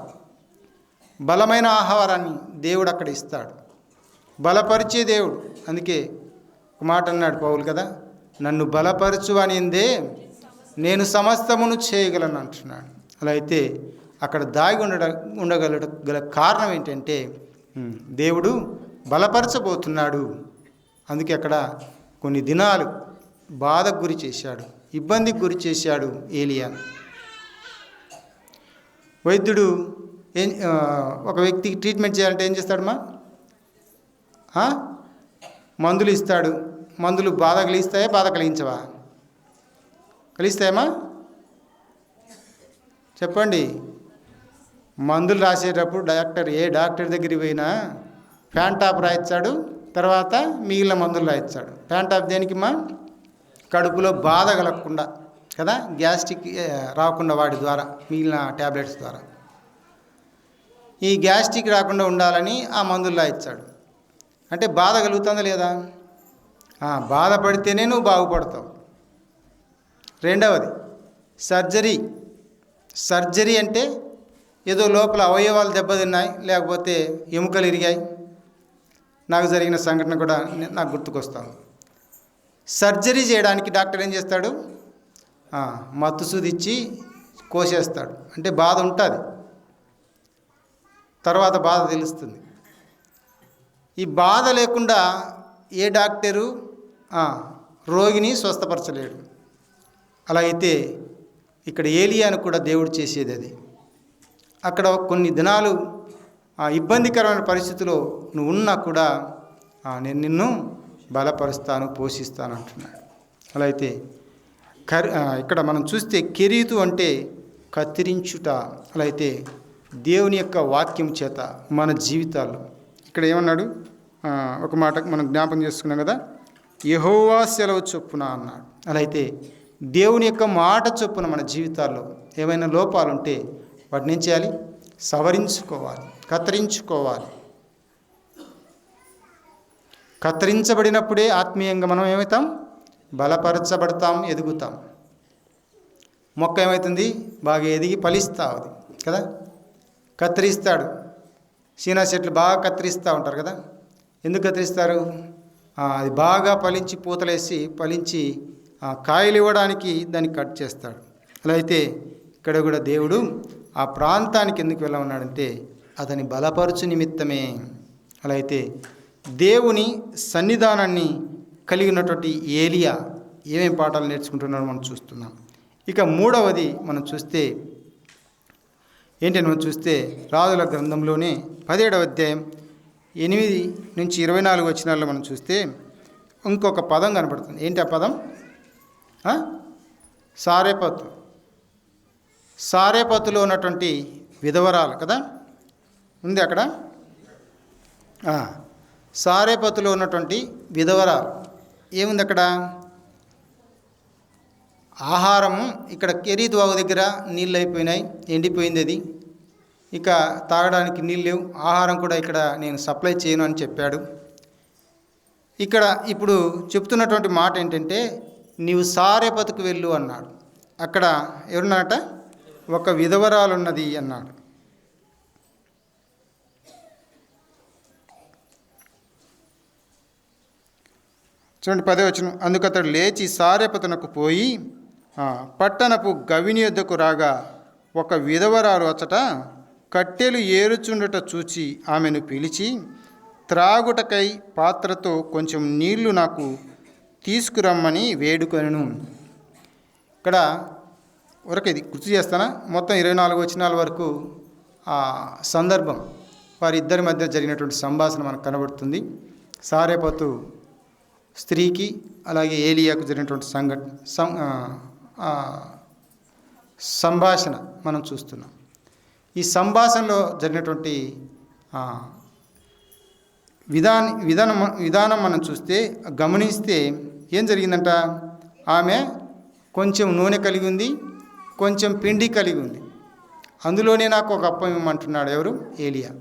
బలమైన ఆహారాన్ని దేవుడు అక్కడ ఇస్తాడు, బలపరిచే దేవుడు. అందుకే ఒక మాట అన్నాడు పౌలు కదా, నన్ను బలపరచు అనిందే నేను సమస్తమును చేయగలను అంటున్నాడు. అలా అయితే అక్కడ దాగి ఉండగల కారణం ఏంటంటే దేవుడు బలపరచబోతున్నాడు. అందుకే అక్కడ కొన్ని దినాలు బాధకు గురి చేశాడు, ఇబ్బందికి గురి చేశాడు ఏలియాను. వైద్యుడు ఒక వ్యక్తికి ట్రీట్మెంట్ చేయాలంటే ఏం చేస్తాడమ్మా? మందులు ఇస్తాడు. మందులు బాధ కలిగిస్తాయా, బాధ కలిగించవా? కలిగిస్తాయమ్మా? చెప్పండి. మందులు రాసేటప్పుడు ఏ డాక్టర్ దగ్గరికి పోయినా ఫ్యాంటాప్ రాయించాడు, తర్వాత మిగిలిన మందులు రాయించాడు. ఫ్యాంటాప్ దేనికిమ్మా? కడుపులో బాధ కలగకుండా కదా, గ్యాస్ట్రిక్ రాకుండా వాడి ద్వారా, మిగిలిన ట్యాబ్లెట్స్ ద్వారా. ఈ గ్యాస్ట్రిక్ రాకుండా ఉండాలని ఆ మందులు రాయించాడు. అంటే బాధ కలుగుతుందా లేదా? బాధపడితేనే నువ్వు బాగుపడతావు. రెండవది సర్జరీ అంటే ఏదో లోపల అవయవాలు దెబ్బతిన్నాయి, లేకపోతే ఎముకలు ఇరిగాయి. నాకు జరిగిన సంఘటన కూడా నాకు గుర్తుకొస్తాను. సర్జరీ చేయడానికి డాక్టర్ ఏం చేస్తాడు? మత్తు సూదిచ్చి కోసేస్తాడు. అంటే బాధ ఉంటుంది, తర్వాత బాధ తెలుస్తుంది. ఈ బాధ లేకుండా ఏ డాక్టరు రోగిని స్వస్థపరచలేడు. అలా అయితే ఇక్కడ ఏలియాను కూడా దేవుడు చేసేది అది. అక్కడ కొన్ని దినాలు ఇబ్బందికరమైన పరిస్థితిలో నువ్వు ఉన్నా కూడా నేను నిన్ను బలపరుస్తాను, పోషిస్తాను అంటున్నాడు. అలా అయితే ఇక్కడ మనం చూస్తే కెరీతు అంటే కత్తిరించుట. అలా అయితే దేవుని యొక్క వాక్యం చేత మన జీవితాల్లో ఇక్కడ ఏమన్నాడు? ఒక మాట మనం జ్ఞాపకం చేసుకున్నాం కదా, యెహోవా సెలవు చొప్పున అన్నాడు. అలా అయితే దేవుని యొక్క మాట చొప్పున మన జీవితాల్లో ఏమైనా లోపాలు ఉంటే వాటిని ఏం చేయాలి? సవరించుకోవాలి, కత్తిరించుకోవాలి. కత్తిరించబడినప్పుడే ఆత్మీయంగా మనం ఏమవుతాం? బలపరచబడతాం, ఎదుగుతాం. మొక్క ఏమవుతుంది? బాగా ఎదిగి ఫలిస్తుంది కదా. కత్తిరిస్తాడు. సీనా చెట్లు బాగా కత్తిరిస్తూ ఉంటారు కదా. ఎందుకు కత్తిరిస్తారు? అది బాగా ఫలించి పూతలేసి ఫలించి కాయలు ఇవ్వడానికి దాన్ని కట్ చేస్తాడు. అలా అయితే ఇక్కడ కూడా దేవుడు ఆ ప్రాంతానికి ఎందుకు వెళ్ళమన్నాడంటే అతని బలపరచు నిమిత్తమే. అలా అయితే దేవుని సన్నిధానాన్ని కలిగి ఉన్నటువంటి ఏలియా ఏమేం పాఠాలు నేర్చుకుంటున్నాడో మనం చూస్తున్నాం. ఇక మూడవది మనం చూస్తే ఏంటని మనం చూస్తే రాజుల గ్రంథంలోనే 17వ అధ్యాయం 8 నుంచి 24 వచనాల్లో మనం చూస్తే ఇంకొక పదం కనపడుతుంది. ఏంటి ఆ పదం? సారేపతులో ఉన్నటువంటి విధవరాలు కదా ఉంది అక్కడ. సారేపతులో ఉన్నటువంటి విధవరాలు ఏముంది అక్కడ? ఆహారము ఇక్కడ కెరీతు వాగు దగ్గర నీళ్ళు అయిపోయినాయి, ఎండిపోయింది అది. ఇక తాగడానికి నీళ్ళు లేవు, ఆహారం కూడా ఇక్కడ నేను సప్లై చేయను అని చెప్పాడు. ఇక్కడ ఇప్పుడు చెప్తున్నటువంటి మాట ఏంటంటే నీవు సారేపతుకు వెళ్ళు అన్నాడు. అక్కడ ఎవరున్నారట? ఒక విధవరాలు ఉన్నది అన్నాడు. చూడండి 10వ వచనం. అందుకు అతడు లేచి సారేపతునకు పోయి పట్టణపు గవిని యొద్దకు రాగా ఒక విధవరాలు అచ్చట కట్టెలు ఏరుచుండుట చూచి ఆమెను పిలిచి, త్రాగుటకై పాత్రతో కొంచెం నీళ్లు నాకు తీసుకురమ్మని వేడుకొనెను. ఇక్కడ వరకు ఇది గుర్తు చేస్తానా, మొత్తం 24 వచనాల వరకు ఆ సందర్భం, వారిద్దరి మధ్య జరిగినటువంటి సంభాషణ మనకు కనబడుతుంది. సారెపతు స్త్రీకి అలాగే ఏలియాకు జరిగినటువంటి సంభాషణ మనం చూస్తున్నాం. ఈ సంభాషణలో జరిగినటువంటి విధానం మనం చూస్తే, గమనిస్తే ఏం జరిగిందంట, ఆమె కొంచెం నూనె కలిగి ఉంది, కొంచెం పిండి కలిగి ఉంది. అందులోనే నాకు ఒక అప్పం ఇవ్వమంటున్నాడు ఎవరు? ఏలియా.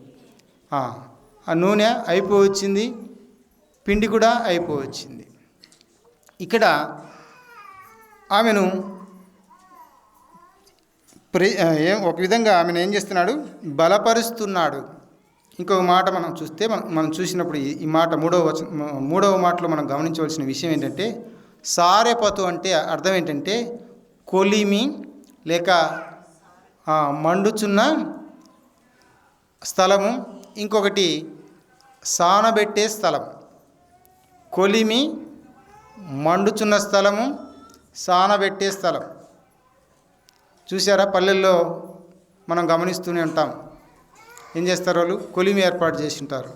ఆ నూనె అయిపోవచ్చింది, పిండి కూడా అయిపోవచ్చింది. ఇక్కడ ఆమెను ఒక విధంగా ఆమెను ఏం చేస్తున్నాడు? బలపరుస్తున్నాడు. ఇంకొక మాట మనం చూస్తే, మనం చూసినప్పుడు ఈ మాట మూడవ మాటలో మనం గమనించవలసిన విషయం ఏంటంటే, సారెపతు అంటే అర్థం ఏంటంటే కొలిమి లేక మండుచున్న స్థలము, ఇంకొకటి సానబెట్టే స్థలం. కొలిమి, మండుచున్న స్థలము, సానబెట్టే స్థలం. చూసారా, పల్లెల్లో మనం గమనిస్తూనే ఉంటాం. ఏం చేస్తారు వాళ్ళు? కొలిమి ఏర్పాటు చేసి ఉంటారు.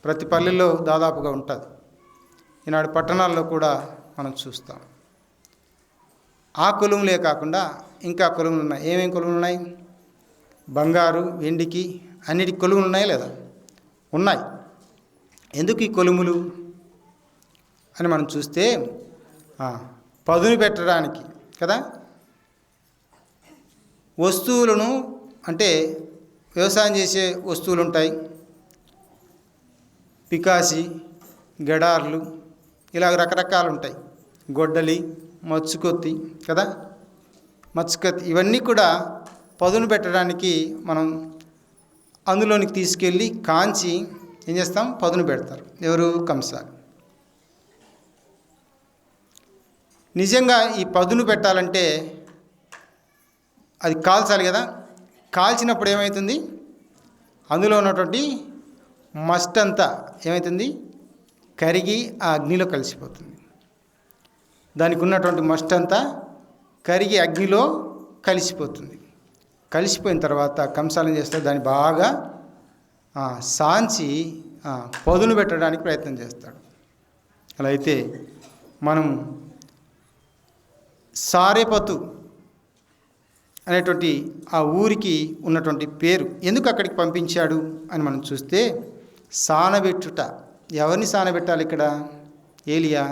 ప్రతి పల్లెల్లో దాదాపుగా ఉంటుంది. ఈనాడు పట్టణాల్లో కూడా మనం చూస్తాం. ఆ కొలుములే కాకుండా ఇంకా కొలుములు ఉన్నాయి. ఏమేమి కొలుములు ఉన్నాయి? బంగారు, వెండికి అన్నిటికి కొలుములు ఉన్నాయి లేదా? ఉన్నాయి. ఎందుకు ఈ కొలుములు అని మనం చూస్తే, పదును పెట్టడానికి కదా. వస్తువులను అంటే వ్యవసాయం చేసే వస్తువులు ఉంటాయి, పికాసి, గడార్లు, ఇలాగ రకరకాలు ఉంటాయి. గొడ్డలి, మచ్చుకొత్తి కదా, మచ్చుకొత్తి, ఇవన్నీ కూడా పదును పెట్టడానికి మనం అందులోనికి తీసుకెళ్ళి కాంచి ఏం చేస్తాం? పదును పెడతారు. ఎవరు? కంసాలి. నిజంగా ఈ పదును పెట్టాలంటే అది కాల్చాలి కదా. కాల్చినప్పుడు ఏమవుతుంది? అందులో ఉన్నటువంటి మస్ట్ అంతా ఏమవుతుంది? కరిగి ఆ అగ్నిలో కలిసిపోతుంది. దానికి ఉన్నటువంటి మస్ట్ అంతా కరిగి అగ్నిలో కలిసిపోతుంది. కలిసిపోయిన తర్వాత కంసాలం చేస్తే దాన్ని బాగా సాంచి పదును పెట్టడానికి ప్రయత్నం చేస్తాడు. అలా అయితే మనం సారెపతు అనేటువంటి ఆ ఊరికి ఉన్నటువంటి పేరు ఎందుకు అక్కడికి పంపించాడు అని మనం చూస్తే, సానబెట్టుట. ఎవరిని సానబెట్టాలి ఇక్కడ? ఏలియా.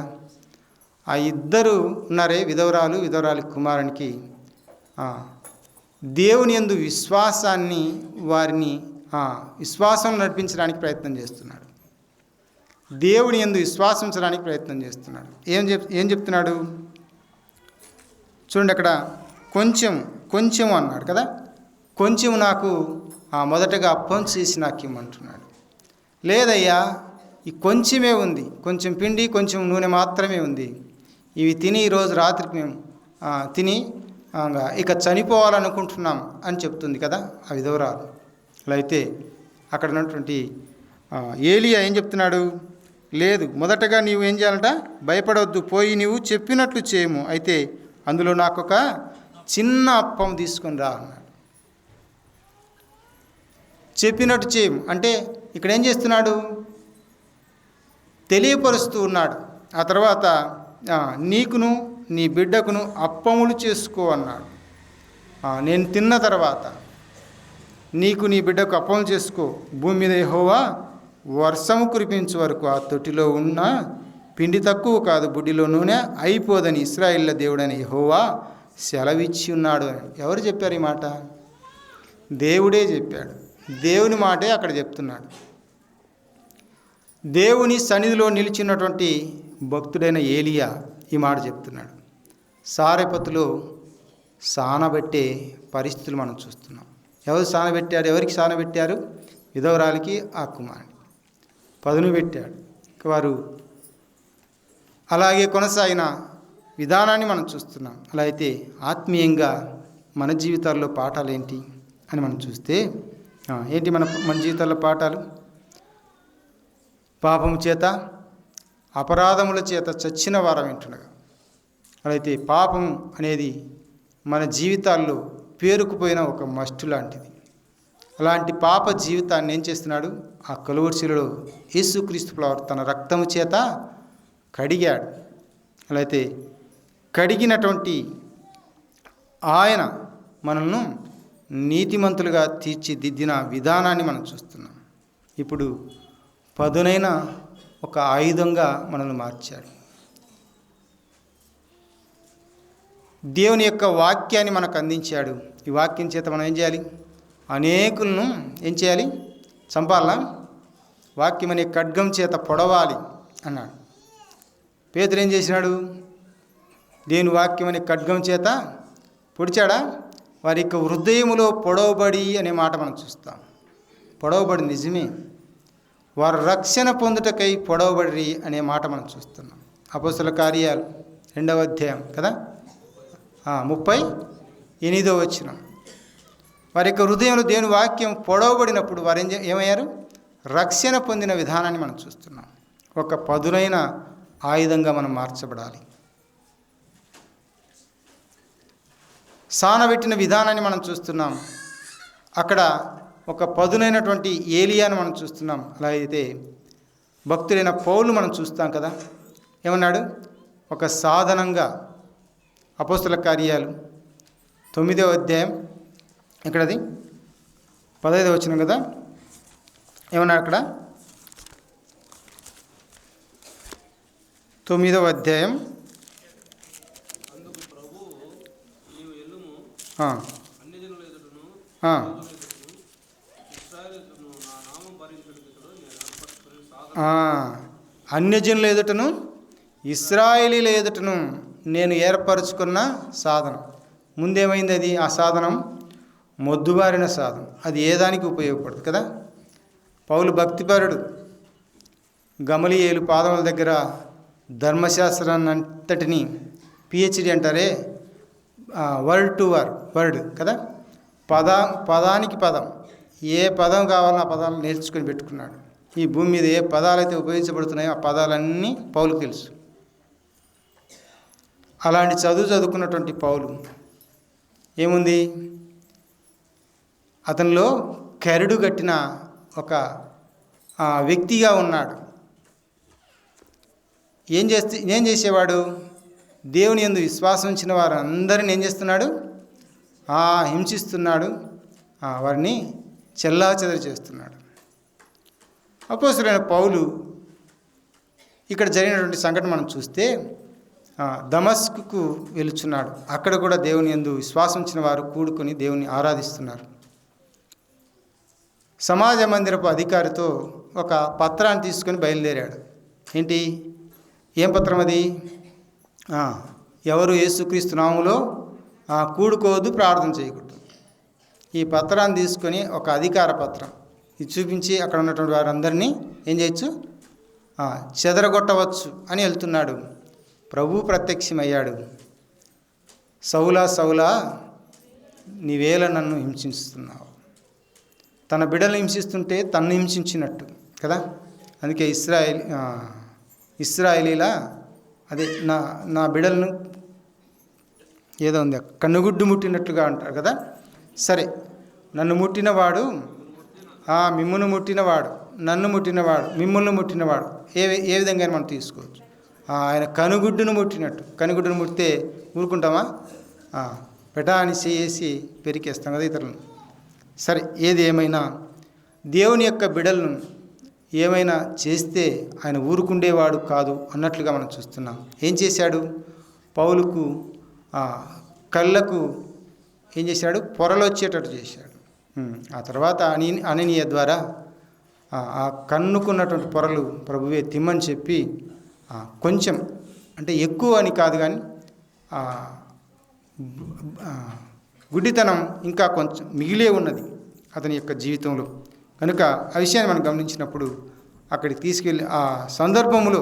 ఆ ఇద్దరు ఉన్నారే, విధవరాలి కుమారునికి దేవుని యందు విశ్వాసాన్ని, వారిని విశ్వాసం నడిపించడానికి ప్రయత్నం చేస్తున్నాడు. దేవుని యందు విశ్వాసించడానికి ప్రయత్నం చేస్తున్నాడు. ఏం చెప్తున్నాడు చూడండి. అక్కడ కొంచెం అన్నాడు కదా. కొంచెం నాకు మొదటగా అప్పం చేసి నాకు ఇమ్మంటున్నాడు. లేదయ్యా, ఈ కొంచెమే ఉంది, కొంచెం పిండి కొంచెం నూనె మాత్రమే ఉంది. ఇవి తిని ఈరోజు రాత్రికి మేము తిని ఇక చనిపోవాలనుకుంటున్నాం అని చెప్తుంది కదా ఆ విధవరాలు. అలా అయితే అక్కడ ఉన్నటువంటి ఏలియా ఏం చెప్తున్నాడు? లేదు, మొదటగా నీవు ఏం చేయాలంట? భయపడవద్దు, పోయి నీవు చెప్పినట్లు చేయము. అయితే అందులో నాకు ఒక చిన్న అప్పం తీసుకొని రా అన్నాడు. చెప్పినట్టు చేయము అంటే ఇక్కడ ఏం చేస్తున్నాడు? తెలియపరుస్తూ ఉన్నాడు. ఆ తర్వాత నీకును నీ బిడ్డకును అప్పములు చేసుకో అన్నాడు. నేను తిన్న తర్వాత నీకు నీ బిడ్డకు అప్పములు చేసుకో. భూమి మీద యెహోవా వర్షము కురిపించే వరకు ఆ తొట్టిలో ఉన్న పిండి తక్కువ కాదు, బుడ్డిలో నూనె అయిపోదని ఇశ్రాయేళ్ల దేవుడని యెహోవా సెలవిచ్చి ఉన్నాడు అని. ఎవరు చెప్పారు ఈ మాట? దేవుడే చెప్పాడు. దేవుని మాటే అక్కడ చెప్తున్నాడు. దేవుని సన్నిధిలో నిలిచినటువంటి భక్తుడైన ఏలియా ఈ మాట చెప్తున్నాడు. సారెపతులో సానబెట్టే పరిస్థితులు మనం చూస్తున్నాం. ఎవరు సానబెట్టారు? ఎవరికి సానబెట్టారు? విధవరాలికి, ఆ కుమారుని పదును పెట్టాడు. వారు అలాగే కొనసాగిన విధానాన్ని మనం చూస్తున్నాం. అలా అయితే ఆత్మీయంగా మన జీవితాల్లో పాఠాలు ఏంటి అని మనం చూస్తే ఏంటి మన జీవితాల్లో పాఠాలు? పాపము చేత అపరాధముల చేత చచ్చిన వారం వింటుండగా. అలా అయితే పాపం అనేది మన జీవితాల్లో పేరుకుపోయిన ఒక మస్టు లాంటిది. అలాంటి పాప జీవితాన్ని ఏం చేస్తున్నాడు? ఆ కలువరి శిలువలో యేసుక్రీస్తు ప్రభువు తన రక్తము చేత కడిగాడు. అలా అయితే కడిగినటువంటి ఆయన మనల్ని నీతిమంతులుగా తీర్చిదిద్దిన విధానాన్ని మనం చూస్తున్నాం. ఇప్పుడు పదునైన ఒక ఆయుధంగా మనల్ని మార్చాడు. దేవుని యొక్క వాక్యాన్ని మనకు అందించాడు. ఈ వాక్యం చేత మనం ఏం చేయాలి? అనేకులను ఏం చేయాలి? చంపాలా? వాక్యం అనే ఖడ్గం చేత పొడవాలి అన్నాడు. పేతురు ఏం చేసినాడు? దేవుని వాక్యం అనే ఖడ్గం చేత పొడిచాడా? వారి యొక్క హృదయములో పొడవబడి అనే మాట మనం చూస్తాం. పొడవబడి నిజమే, వారు రక్షణ పొందుటకై పొడవబడి అనే మాట మనం చూస్తున్నాం. అపోస్తలుల కార్యాలు 2వ అధ్యాయం కదా, 38వ వచనం. వారి యొక్క హృదయంలో దేవుని వాక్యం పొడవబడినప్పుడు వారు ఏమయ్యారు? రక్షణ పొందిన విధానాన్ని మనం చూస్తున్నాం. ఒక పదునైన ఆయుధంగా మనం మార్చబడాలి. సానబెట్టిన విధానాన్ని మనం చూస్తున్నాం. అక్కడ ఒక పదునైనటువంటి ఏలియాను మనం చూస్తున్నాం. అలా అయితే భక్తులైన పౌలు మనం చూస్తాం కదా, ఏమన్నాడు? ఒక సాధనంగా. అపోస్తలుల కార్యాలు 9వ అధ్యాయం ఇక్కడది 15వ వచనం కదా, ఏమన్నాడు అక్కడ? 9వ అధ్యాయం అన్యజనుల ఎదుటను ఇశ్రాయేలీల ఎదుటను నేను ఏర్పరచుకున్న సాధనం. ముందేమైంది? అది ఆ సాధనం మొద్దుబారిన సాధనం. అది ఏ దానికి ఉపయోగపడదు కదా. పౌలు భక్తిపరుడు. గమలీయేలు పాదముల దగ్గర ధర్మశాస్త్రాన్ని అంతటిని పిహెచ్డి అంటారే, వర్డ్ టు వర్డ్ కదా, పదానికి పదం, ఏ పదం కావాలో ఆ పదాలను నేర్చుకొని పెట్టుకున్నాడు. ఈ భూమి మీద ఏ పదాలైతే ఉపయోగించబడుతున్నాయో ఆ పదాలన్నీ పౌలుకు తెలుసు. అలాంటి చదువుకున్నటువంటి పౌలు ఏముంది? అతనిలో కరడు కట్టిన ఒక వ్యక్తిగా ఉన్నాడు. ఏం చేసేవాడు? దేవుని యందు విశ్వాసం ఉంచిన వారందరిని ఏం చేస్తున్నాడు? హింసిస్తున్నాడు, వారిని చెల్లాచెదరు చేస్తున్నాడు. అపోస్తలుడైన పౌలు ఇక్కడ జరిగినటువంటి సంఘటన మనం చూస్తే దమస్కుకు వెళుచున్నాడు. అక్కడ కూడా దేవుని యందు విశ్వాసం ఉంచిన వారు కూడుకొని దేవుని ఆరాధిస్తున్నారు. సమాజ మందిరపు అధికారితో ఒక పత్రాన్ని తీసుకొని బయలుదేరాడు. ఏంటి? ఏం పత్రం అది? ఎవరు యేసుక్రీస్తు నామములో కూడుకోవద్దు, ప్రార్థన చేయకూడదు. ఈ పత్రాన్ని తీసుకొని ఒక అధికార పత్రం ఇది చూపించి అక్కడ ఉన్నటువంటి వారందరినీ ఏం చేయొచ్చు? చెదరగొట్టవచ్చు అని వెళ్తున్నాడు. ప్రభు ప్రత్యక్షమయ్యాడు. సౌలా సౌలా, నీవేళ నన్ను హింసిస్తున్నావు. తన బిడ్డలను హింసిస్తుంటే తన్ను హింసించినట్టు కదా. అందుకే ఇశ్రాయేలీలా అదే నా బిడ్డలను ఏదో ఉంది, కన్నుగుడ్డు ముట్టినట్టుగా అంటారు కదా. సరే, నన్ను ముట్టినవాడు మిమ్మును ముట్టినవాడు, నన్ను ముట్టినవాడు మిమ్ములను ముట్టినవాడు ఏ విధంగా మనం తీసుకోవచ్చు. ఆయన కనుగుడ్డును ముట్టినట్టు. కనుగుడ్డును ముట్టితే ఊరుకుంటామా? పెటాని చేసి పెరికేస్తాం కదా ఇతరులను. సరే, ఏది ఏమైనా దేవుని యొక్క బిడలను ఏమైనా చేస్తే ఆయన ఊరుకుండేవాడు కాదు అన్నట్లుగా మనం చూస్తున్నాం. ఏం చేశాడు? పౌలుకు కళ్ళకు ఏం చేశాడు? పొరలు వచ్చేటట్టు చేశాడు. ఆ తర్వాత అననీయ ద్వారా ఆ కన్నుకున్నటువంటి పొరలు ప్రభువే తిమ్మని చెప్పి కొంచెం, అంటే ఎక్కువ అని కాదు కానీ గుడ్డితనం ఇంకా కొంచెం మిగిలే ఉన్నది అతని యొక్క జీవితంలో. కనుక ఆ విషయాన్ని మనం గమనించినప్పుడు అక్కడికి తీసుకెళ్ళి ఆ సందర్భంలో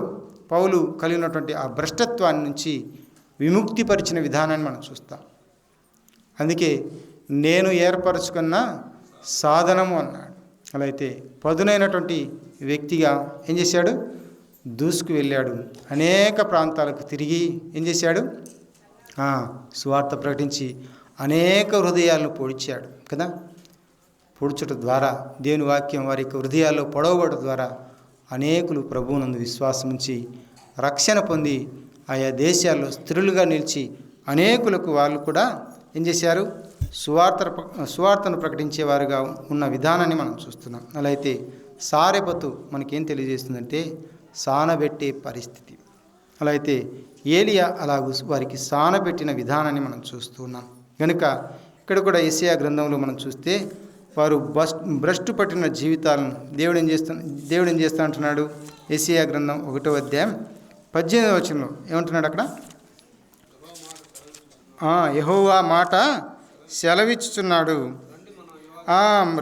పౌలు కలిగినటువంటి ఆ భ్రష్టత్వాన్ని నుంచి విముక్తిపరిచిన విధానాన్ని మనం చూస్తాం. అందుకే నేను ఏర్పరచుకున్న సాధనము అన్నాడు. అలా అయితే పదునైనటువంటి వ్యక్తిగా ఏం చేశాడు? దూసుకు వెళ్ళాడు. అనేక ప్రాంతాలకు తిరిగి ఏం చేశాడు? సువార్త ప్రకటించి అనేక హృదయాలను పొడిచాడు కదా. పొడుచుట ద్వారా దేవుని వాక్యం వారి యొక్క హృదయాల్లో పొడవబడటం ద్వారా అనేకులు ప్రభువునందు విశ్వాసం ఉంచి రక్షణ పొంది ఆయా దేశాల్లో స్త్రీలుగా నిలిచి అనేకులకు వాళ్ళు కూడా ఏం చేశారు? సువార్తను ప్రకటించేవారుగా ఉన్న విధానాన్ని మనం చూస్తున్నాం. అలా అయితే సారెపతు మనకేం తెలియజేస్తుందంటే సానబెట్టే పరిస్థితి. అలా అయితే ఏలియా అలాగూ వారికి సానబెట్టిన విధానాన్ని మనం చూస్తున్నాం. కనుక ఇక్కడ కూడా యెషయా గ్రంథంలో మనం చూస్తే వారు భ్రష్టు పట్టిన జీవితాలను దేవుడు ఏం చేస్తా అంటున్నాడు? యెషయా గ్రంథం 1వ అధ్యాయం 18వ వచనంలో ఏమంటున్నాడు? అక్కడ యెహోవా మాట సెలవిచ్చుచున్నాడు,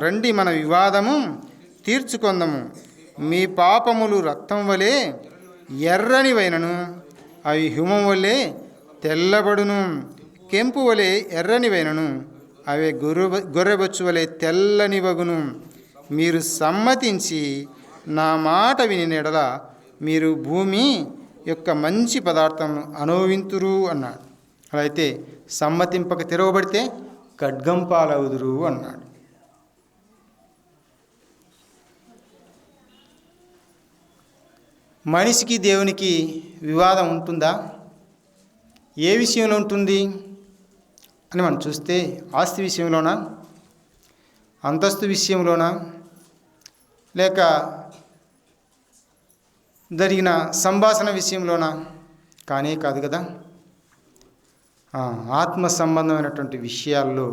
రండి మన వివాదము తీర్చుకొందము. మీ పాపములు రక్తం వలె ఎర్రనివైనను అవి హిమం వలె తెల్లబడును. కెంపు వలె ఎర్రనివైనను అవి గొర్రెబొచ్చు వలె తెల్లనివగును. మీరు సమ్మతించి నా మాట విని ఎడల మీరు భూమి యొక్క మంచి పదార్థం అనుభవింతురు అన్నాడు. అలా అయితే సమ్మతింపక తిరగబడితే ఖడ్గం పాలవుదురు అన్నాడు. మనిషికి దేవునికి వివాదం ఉంటుందా? ఏ విషయంలో ఉంటుంది అని మనం చూస్తే ఆస్తి విషయంలోనా, అంతస్తు విషయంలోనా, లేక జరిగిన సంభాషణ విషయంలోనా? కానే కాదు కదా. ఆత్మ సంబంధమైనటువంటి విషయాల్లో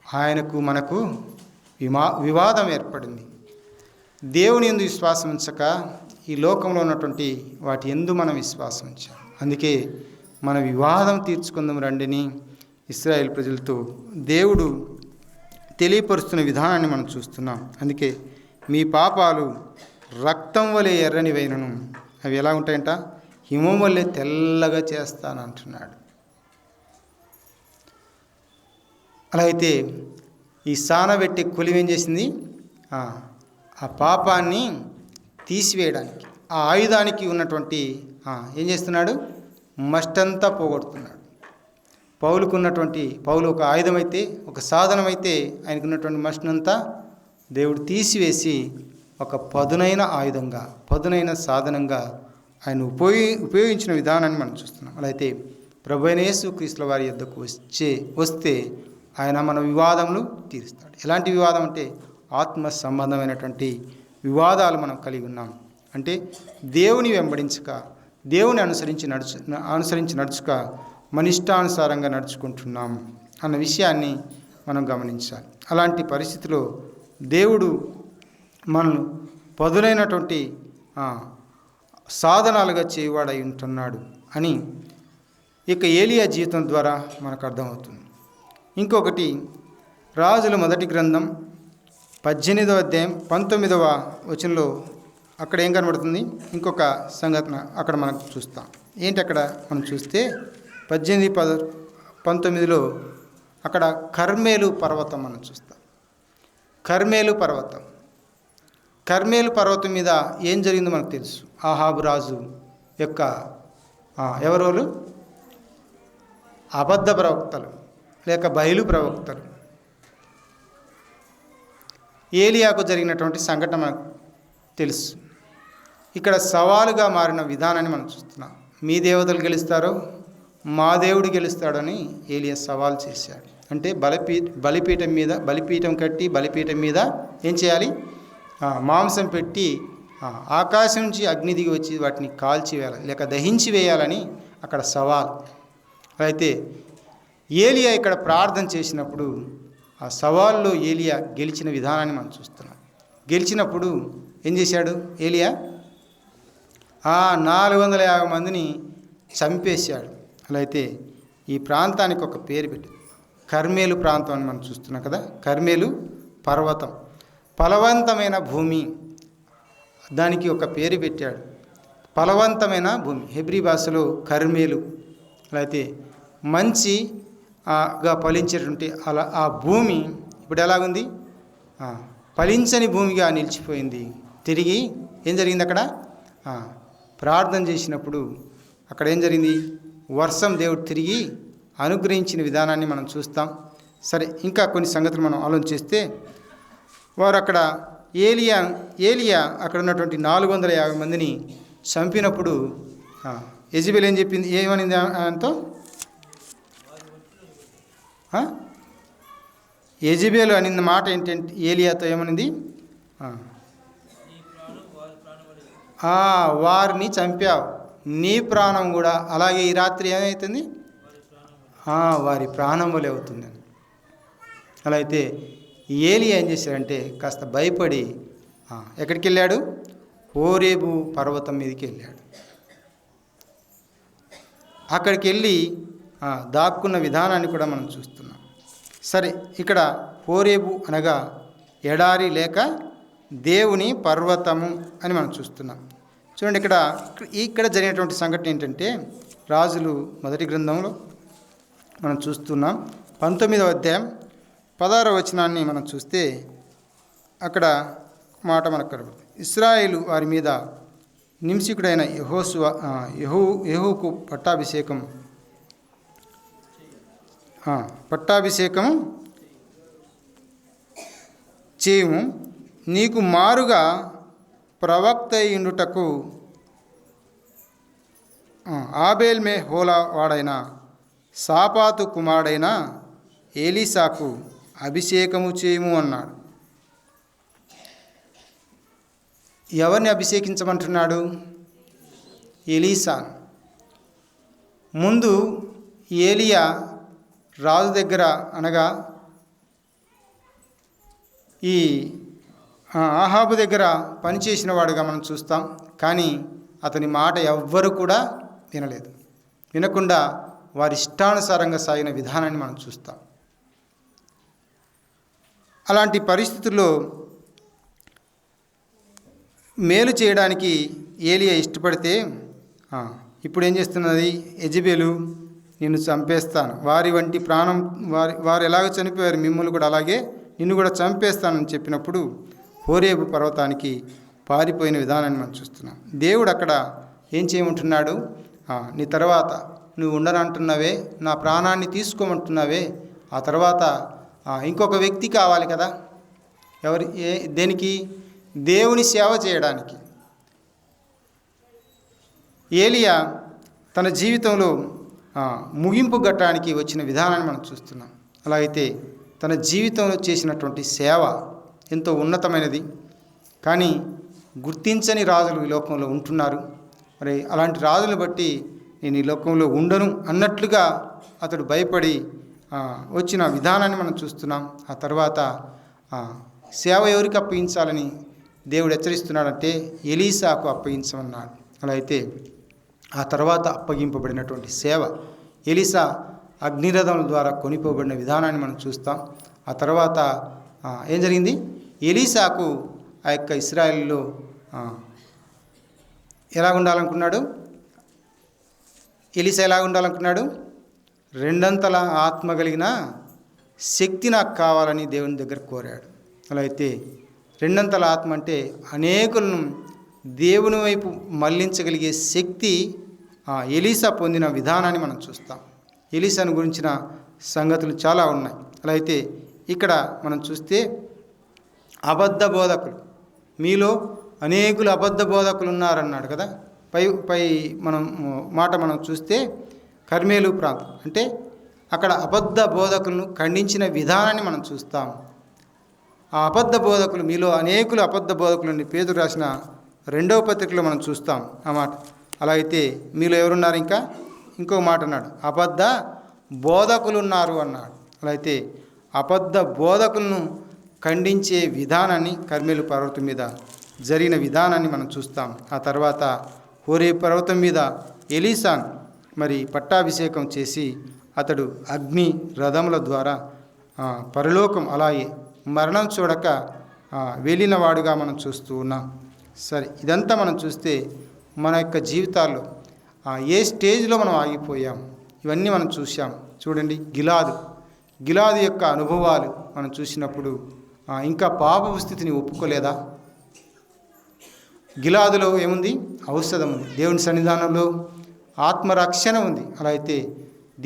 ఆయనకు మనకు వివాదం ఏర్పడింది. దేవుని యందు విశ్వాసం ఉంచక ఈ లోకంలో ఉన్నటువంటి వాటి యందు మనం విశ్వాసం ఉంచాం. అందుకే మన వివాదం తీర్చుకుందాం రండిని ఇశ్రాయేలు ప్రజలతో దేవుడు తెలియపరుస్తున్న విధానాన్ని మనం చూస్తున్నాం. అందుకే మీ పాపాలు రక్తం వలె ఎర్రనివైనను అవి ఎలా ఉంటాయంట? హిమం వలె తెల్లగా చేస్తానంటున్నాడు. అలా అయితే ఈ సానబెట్టి కొలివేం చేసింది? ఆ పాపాన్ని తీసివేయడానికి ఆ ఆయుధానికి ఉన్నటువంటి ఏం చేస్తున్నాడు? మస్టంతా పోగొడుతున్నాడు. పౌలు ఒక ఆయుధం అయితే, ఒక సాధనం అయితే, ఆయనకు ఉన్నటువంటి మస్టంతా దేవుడు తీసివేసి ఒక పదునైన ఆయుధంగా, పదునైన సాధనంగా ఆయన ఉపయోగించిన విధానాన్ని మనం చూస్తున్నాం. అలా అయితే ప్రభువైన యేసుక్రీస్తుల వారి యొద్దకు వస్తే ఆయన మన వివాదములు తీరుస్తాడు. ఎలాంటి వివాదం అంటే ఆత్మ సంబంధమైనటువంటి వివాదాలు మనం కలిగి ఉన్నాం. అంటే దేవుని వెంబడించక, దేవుని అనుసరించి నడుచుక మన ఇష్టానుసారంగా నడుచుకుంటున్నాం అన్న విషయాన్ని మనం గమనించాలి. అలాంటి పరిస్థితిలో దేవుడు మనల్ని పదునైనటువంటి సాధనాలుగా చేయవాడై ఉంటున్నాడు అని ఇక ఏలియా జీవితం ద్వారా మనకు అర్థమవుతుంది. ఇంకొకటి రాజుల మొదటి గ్రంథం 18వ అధ్యాయం 19వ వచనంలో అక్కడ ఏం కనబడుతుంది? ఇంకొక సంఘటన అక్కడ మనం చూస్తాం. ఏంటి అక్కడ మనం చూస్తే 18-19లో అక్కడ కర్మేలు పర్వతం మనం చూస్తాం. కర్మేలు పర్వతం మీద ఏం జరిగిందో మనకు తెలుసు. ఆహాబు రాజు యొక్క ఎవరోళ్ళు? అబద్ధ ప్రవక్తలు లేక బయలు ప్రవక్తలు. ఏలియాకు జరిగినటువంటి సంఘటన మనకు తెలుసు. ఇక్కడ సవాలుగా మారిన విధానాన్ని మనం చూస్తున్నాం. మీ దేవతలు గెలుస్తారో మా దేవుడు గెలుస్తాడని ఏలియా సవాల్ చేశాడు. అంటే బలిపీఠం కట్టి బలిపీఠం మీద ఏం చేయాలి? మాంసం పెట్టి ఆకాశం నుంచి అగ్ని దిగి వచ్చి వాటిని కాల్చి వేయాలి లేక దహించి వేయాలని అక్కడ సవాల్. అయితే ఏలియా ఇక్కడ ప్రార్థన చేసినప్పుడు ఆ సవాల్లో ఏలియా గెలిచిన విధానాన్ని మనం చూస్తున్నాం. గెలిచినప్పుడు ఏం చేశాడు ఏలియా? 450 మందిని చంపేశాడు. అలా అయితే ఈ ప్రాంతానికి ఒక పేరు పెట్టి కర్మేలు ప్రాంతం అని మనం చూస్తున్నాం కదా. కర్మేలు పర్వతం, ఫలవంతమైన భూమి, దానికి ఒక పేరు పెట్టాడు. ఫలవంతమైన భూమి హెబ్రీ భాషలో కర్మేలు అలా అయితే మంచిగా ఫలించేటువంటి అలా ఆ భూమి ఇప్పుడు ఎలాగుంది? ఫలించని భూమిగా నిలిచిపోయింది. తిరిగి ఏం జరిగింది అక్కడ? ప్రార్థన చేసినప్పుడు అక్కడ ఏం జరిగింది? వర్షం దేవుడు తిరిగి అనుగ్రహించిన విధానాన్ని మనం చూస్తాం. సరే, ఇంకా కొన్ని సంగతులు మనం ఆలోచిస్తే, వారు అక్కడ ఏలియా అక్కడ ఉన్నటువంటి 450 మందిని చంపినప్పుడు యెజబెల్ ఏం చెప్పింది? ఏమనింది ఆయనతో? యెజబెల్ అనింది మాట ఏంటంటే ఏలియాతో ఏమనింది? వారిని చంపావు, నీ ప్రాణం కూడా అలాగే ఈ రాత్రి ఏమవుతుంది? వారి ప్రాణం వలె అవుతుంది. అలా అయితే ఏలియా ఏం చేశాడంటే కాస్త భయపడి ఎక్కడికి వెళ్ళాడు? హోరేబు పర్వతం మీదకి వెళ్ళాడు. అక్కడికి వెళ్ళి దాక్కున్న విధానాన్ని కూడా మనం చూస్తున్నాం. సరే, ఇక్కడ హోరేబు అనగా ఎడారి లేక దేవుని పర్వతము అని మనం చూస్తున్నాం. చూడండి, ఇక్కడ జరిగినటువంటి సంఘటన ఏంటంటే, రాజులు మొదటి గ్రంథంలో మనం చూస్తున్నాం. 19వ అధ్యాయం 16వ వచనాన్ని మనం చూస్తే అక్కడ మాట మనకు కనబడుతుంది. ఇశ్రాయేలు వారి మీద నింసికుడైన యెహూకు పట్టాభిషేకం చేయము, నీకు మారుగా ప్రవక్త అయ్యుండుటకు ఆబేల్ మెహోలా వాడైన సాపాతు కుమారుడైన ఎలీసాకు అభిషేకము చేయము అన్నాడు. ఎవరిని అభిషేకించమంటున్నాడు? ఎలీసా. ముందు ఏలియా రాజు దగ్గర అనగా ఈ ఆహాబు దగ్గర పనిచేసిన వాడుగా మనం చూస్తాం. కానీ అతని మాట ఎవ్వరు కూడా వినలేదు. వినకుండా వారి ఇష్టానుసారంగా సాగిన విధానాన్ని మనం చూస్తాం. అలాంటి పరిస్థితుల్లో మేలు చేయడానికి ఏలియా ఇష్టపడితే ఇప్పుడు ఏం చేస్తున్నది? యెజబెలు, నిన్ను చంపేస్తాను, వారి వంటి ప్రాణం వారు ఎలాగ చనిపోయారు, మిమ్మల్ని కూడా అలాగే నిన్ను కూడా చంపేస్తానని చెప్పినప్పుడు హోరేబు పర్వతానికి పారిపోయిన విధానాన్ని మనం చూస్తున్నాం. దేవుడు అక్కడ ఏం చేయమంటున్నాడు? నీ తర్వాత నువ్వు ఉండనంటున్నావే, నా ప్రాణాన్ని తీసుకోమంటున్నావే, ఆ తర్వాత ఇంకొక వ్యక్తి కావాలి కదా. దేనికి? దేవుని సేవ చేయడానికి. ఏలియా తన జీవితంలో ముగింపు ఘట్టానికి వచ్చిన విధానాన్ని మనం చూస్తున్నాం. అలా అయితే తన జీవితంలో చేసినటువంటి సేవ ఎంతో ఉన్నతమైనది. కానీ గుర్తించని రాజులు ఈ లోకంలో ఉంటున్నారు. మరి అలాంటి రాజులను బట్టి నేను ఈ లోకంలో ఉండను అన్నట్లుగా అతడు భయపడి వచ్చిన విధానాన్ని మనం చూస్తున్నాం. ఆ తర్వాత సేవ ఎవరికి అప్పగించాలని దేవుడు హెచ్చరిస్తున్నాడంటే ఎలీసాకు అప్పగించమన్నాడు. అలా అయితే ఆ తర్వాత అప్పగింపబడినటువంటి సేవ ఎలీసా అగ్నిరథముల ద్వారా కొనిపోబడిన విధానాన్ని మనం చూస్తాం. ఆ తర్వాత ఏం జరిగింది? ఎలీసాకు ఆ యొక్క ఇశ్రాయేలులో ఎలా ఉండాలనుకున్నాడు? ఎలీసా ఎలా ఉండాలనుకున్నాడు? 2 ఆత్మ కలిగిన శక్తి నాకు కావాలని దేవుని దగ్గర కోరాడు. అలా అయితే 2 ఆత్మ అంటే అనేకులను దేవుని వైపు మళ్లించగలిగే శక్తి ఎలీసా పొందిన విధానాన్ని మనం చూస్తాం. ఎలీసాను గురించిన సంగతులు చాలా ఉన్నాయి. అలా అయితే ఇక్కడ మనం చూస్తే అబద్ధ బోధకులు, మీలో అనేకులు అబద్ధ బోధకులు ఉన్నారన్నాడు కదా. పై మనం చూస్తే కర్మేలు ప్రాంతం అంటే అక్కడ అబద్ధ బోధకులను ఖండించిన విధానాన్ని మనం చూస్తాం. ఆ అబద్ధ బోధకులు, మీలో అనేకులు అబద్ధ బోధకులని పేతురు రాసిన 2వ పత్రికలో మనం చూస్తాం ఆ మాట. అలా అయితే మీలో ఎవరున్నారు? ఇంకో మాట అన్నాడు, అబద్ధ బోధకులు ఉన్నారు అన్నాడు. అలా అయితే అబద్ధ బోధకులను ఖండించే విధానాన్ని కర్మేలు పర్వతం మీద జరిగిన విధానాన్ని మనం చూస్తాం. ఆ తర్వాత హోరేబు పర్వతం మీద ఎలీసాను మరి పట్టాభిషేకం చేసి అతడు అగ్ని రథముల ద్వారా పరలోకం అలాగే మరణం చూడక వెళ్ళిన వాడుగా మనం చూస్తూ ఉన్నాం. సరే, ఇదంతా మనం చూస్తే మన యొక్క జీవితాల్లో ఏ స్టేజ్లో మనం ఆగిపోయాం, ఇవన్నీ మనం చూసాం. చూడండి, గిలాదు యొక్క అనుభవాలు మనం చూసినప్పుడు ఇంకా పాపపు స్థితిని ఒప్పుకోలేదా? గిలాదులో ఏముంది? ఔషధం ఉంది. దేవుని సన్నిధానంలో ఆత్మరక్షణ ఉంది. అలా అయితే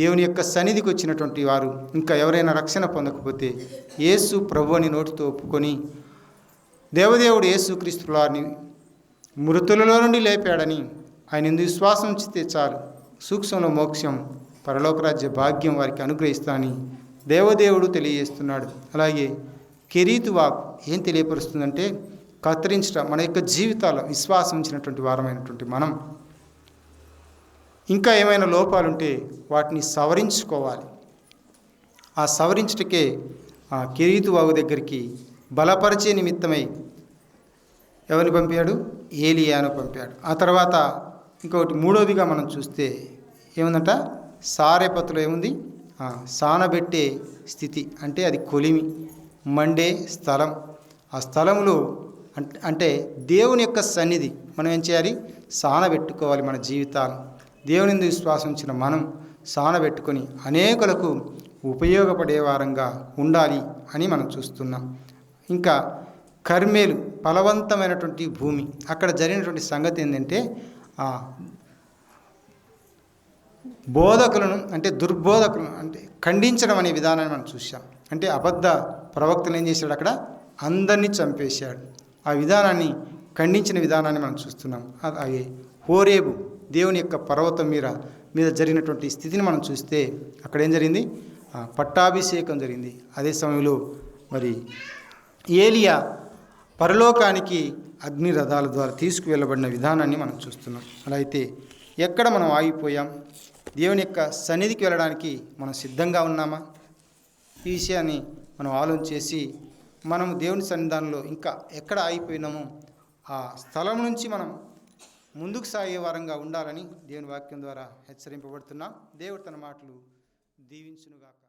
దేవుని యొక్క సన్నిధికి వచ్చినటువంటి వారు ఇంకా ఎవరైనా రక్షణ పొందకపోతే యేసు ప్రభు అని నోటితో ఒప్పుకొని దేవదేవుడు యేసు క్రీస్తు వారిని మృతులలో నుండి లేపాడని ఆయన ఎందుకు విశ్వాసం ఉంచితే చాలు, సూక్ష్మంలో మోక్షం, పరలోకరాజ్య భాగ్యం వారికి అనుగ్రహిస్తానని దేవదేవుడు తెలియజేస్తున్నాడు. అలాగే కెరీతు వాక్ ఏం తెలియపరుస్తుందంటే కత్తిరించడం. మన యొక్క జీవితాల్లో విశ్వాసం ఉంచినటువంటి వారమైనటువంటి మనం ఇంకా ఏమైనా లోపాలుంటే వాటిని సవరించుకోవాలి. ఆ సవరించుటకే ఆ కెరీతు వాగు దగ్గరికి బలపరిచే నిమిత్తమై ఎవరిని పంపాడు? ఏలియాను పంపాడు. ఆ తర్వాత ఇంకొకటి మూడోదిగా మనం చూస్తే ఏముందంట? సారెపతులో ఏముంది? సానబెట్టే స్థితి, అంటే అది కొలిమి, మండే స్థలం. ఆ స్థలంలో అంటే దేవుని యొక్క సన్నిధి మనం ఏం చేయాలి? సానబెట్టుకోవాలి. మన జీవితాలు దేవుని యందు విశ్వాసం ఉంచిన మనం సానబెట్టుకొని అనేకులకు ఉపయోగపడే వారంగా ఉండాలి అని మనం చూస్తున్నాం. ఇంకా కర్మేలు ఫలవంతమైనటువంటి భూమి. అక్కడ జరిగినటువంటి సంగతి ఏంటంటే బోధకులను అంటే దుర్బోధకులను అంటే ఖండించడం అనే విధానాన్ని మనం చూసాం. అంటే అబద్ధ ప్రవక్తలు ఏం చేశాడు? అక్కడ అందరినీ చంపేశాడు. ఆ విధానాన్ని ఖండించిన విధానాన్ని మనం చూస్తున్నాం. అలాగే హోరేబు దేవుని యొక్క పర్వతం మీద జరిగినటువంటి స్థితిని మనం చూస్తే అక్కడ ఏం జరిగింది? పట్టాభిషేకం జరిగింది. అదే సమయంలో మరి ఏలియా పరలోకానికి అగ్ని రథాల ద్వారా తీసుకువెళ్ళబడిన విధానాన్ని మనం చూస్తున్నాం. అలా అయితే ఎక్కడ మనం ఆగిపోయాం? దేవుని యొక్క సన్నిధికి వెళ్ళడానికి మనం సిద్ధంగా ఉన్నామా? ఈ విషయాన్ని మనం ఆలోచన చేసి మనము దేవుని సన్నిధానంలో ఇంకా ఎక్కడ ఆగిపోయినామో ఆ స్థలం నుంచి మనం ముందుకు సాగే వారంగా ఉండాలని దేవుని వాక్యం ద్వారా హెచ్చరింపబడుతున్నాం. దేవుడు తన మాటలు దీవించునుగాక.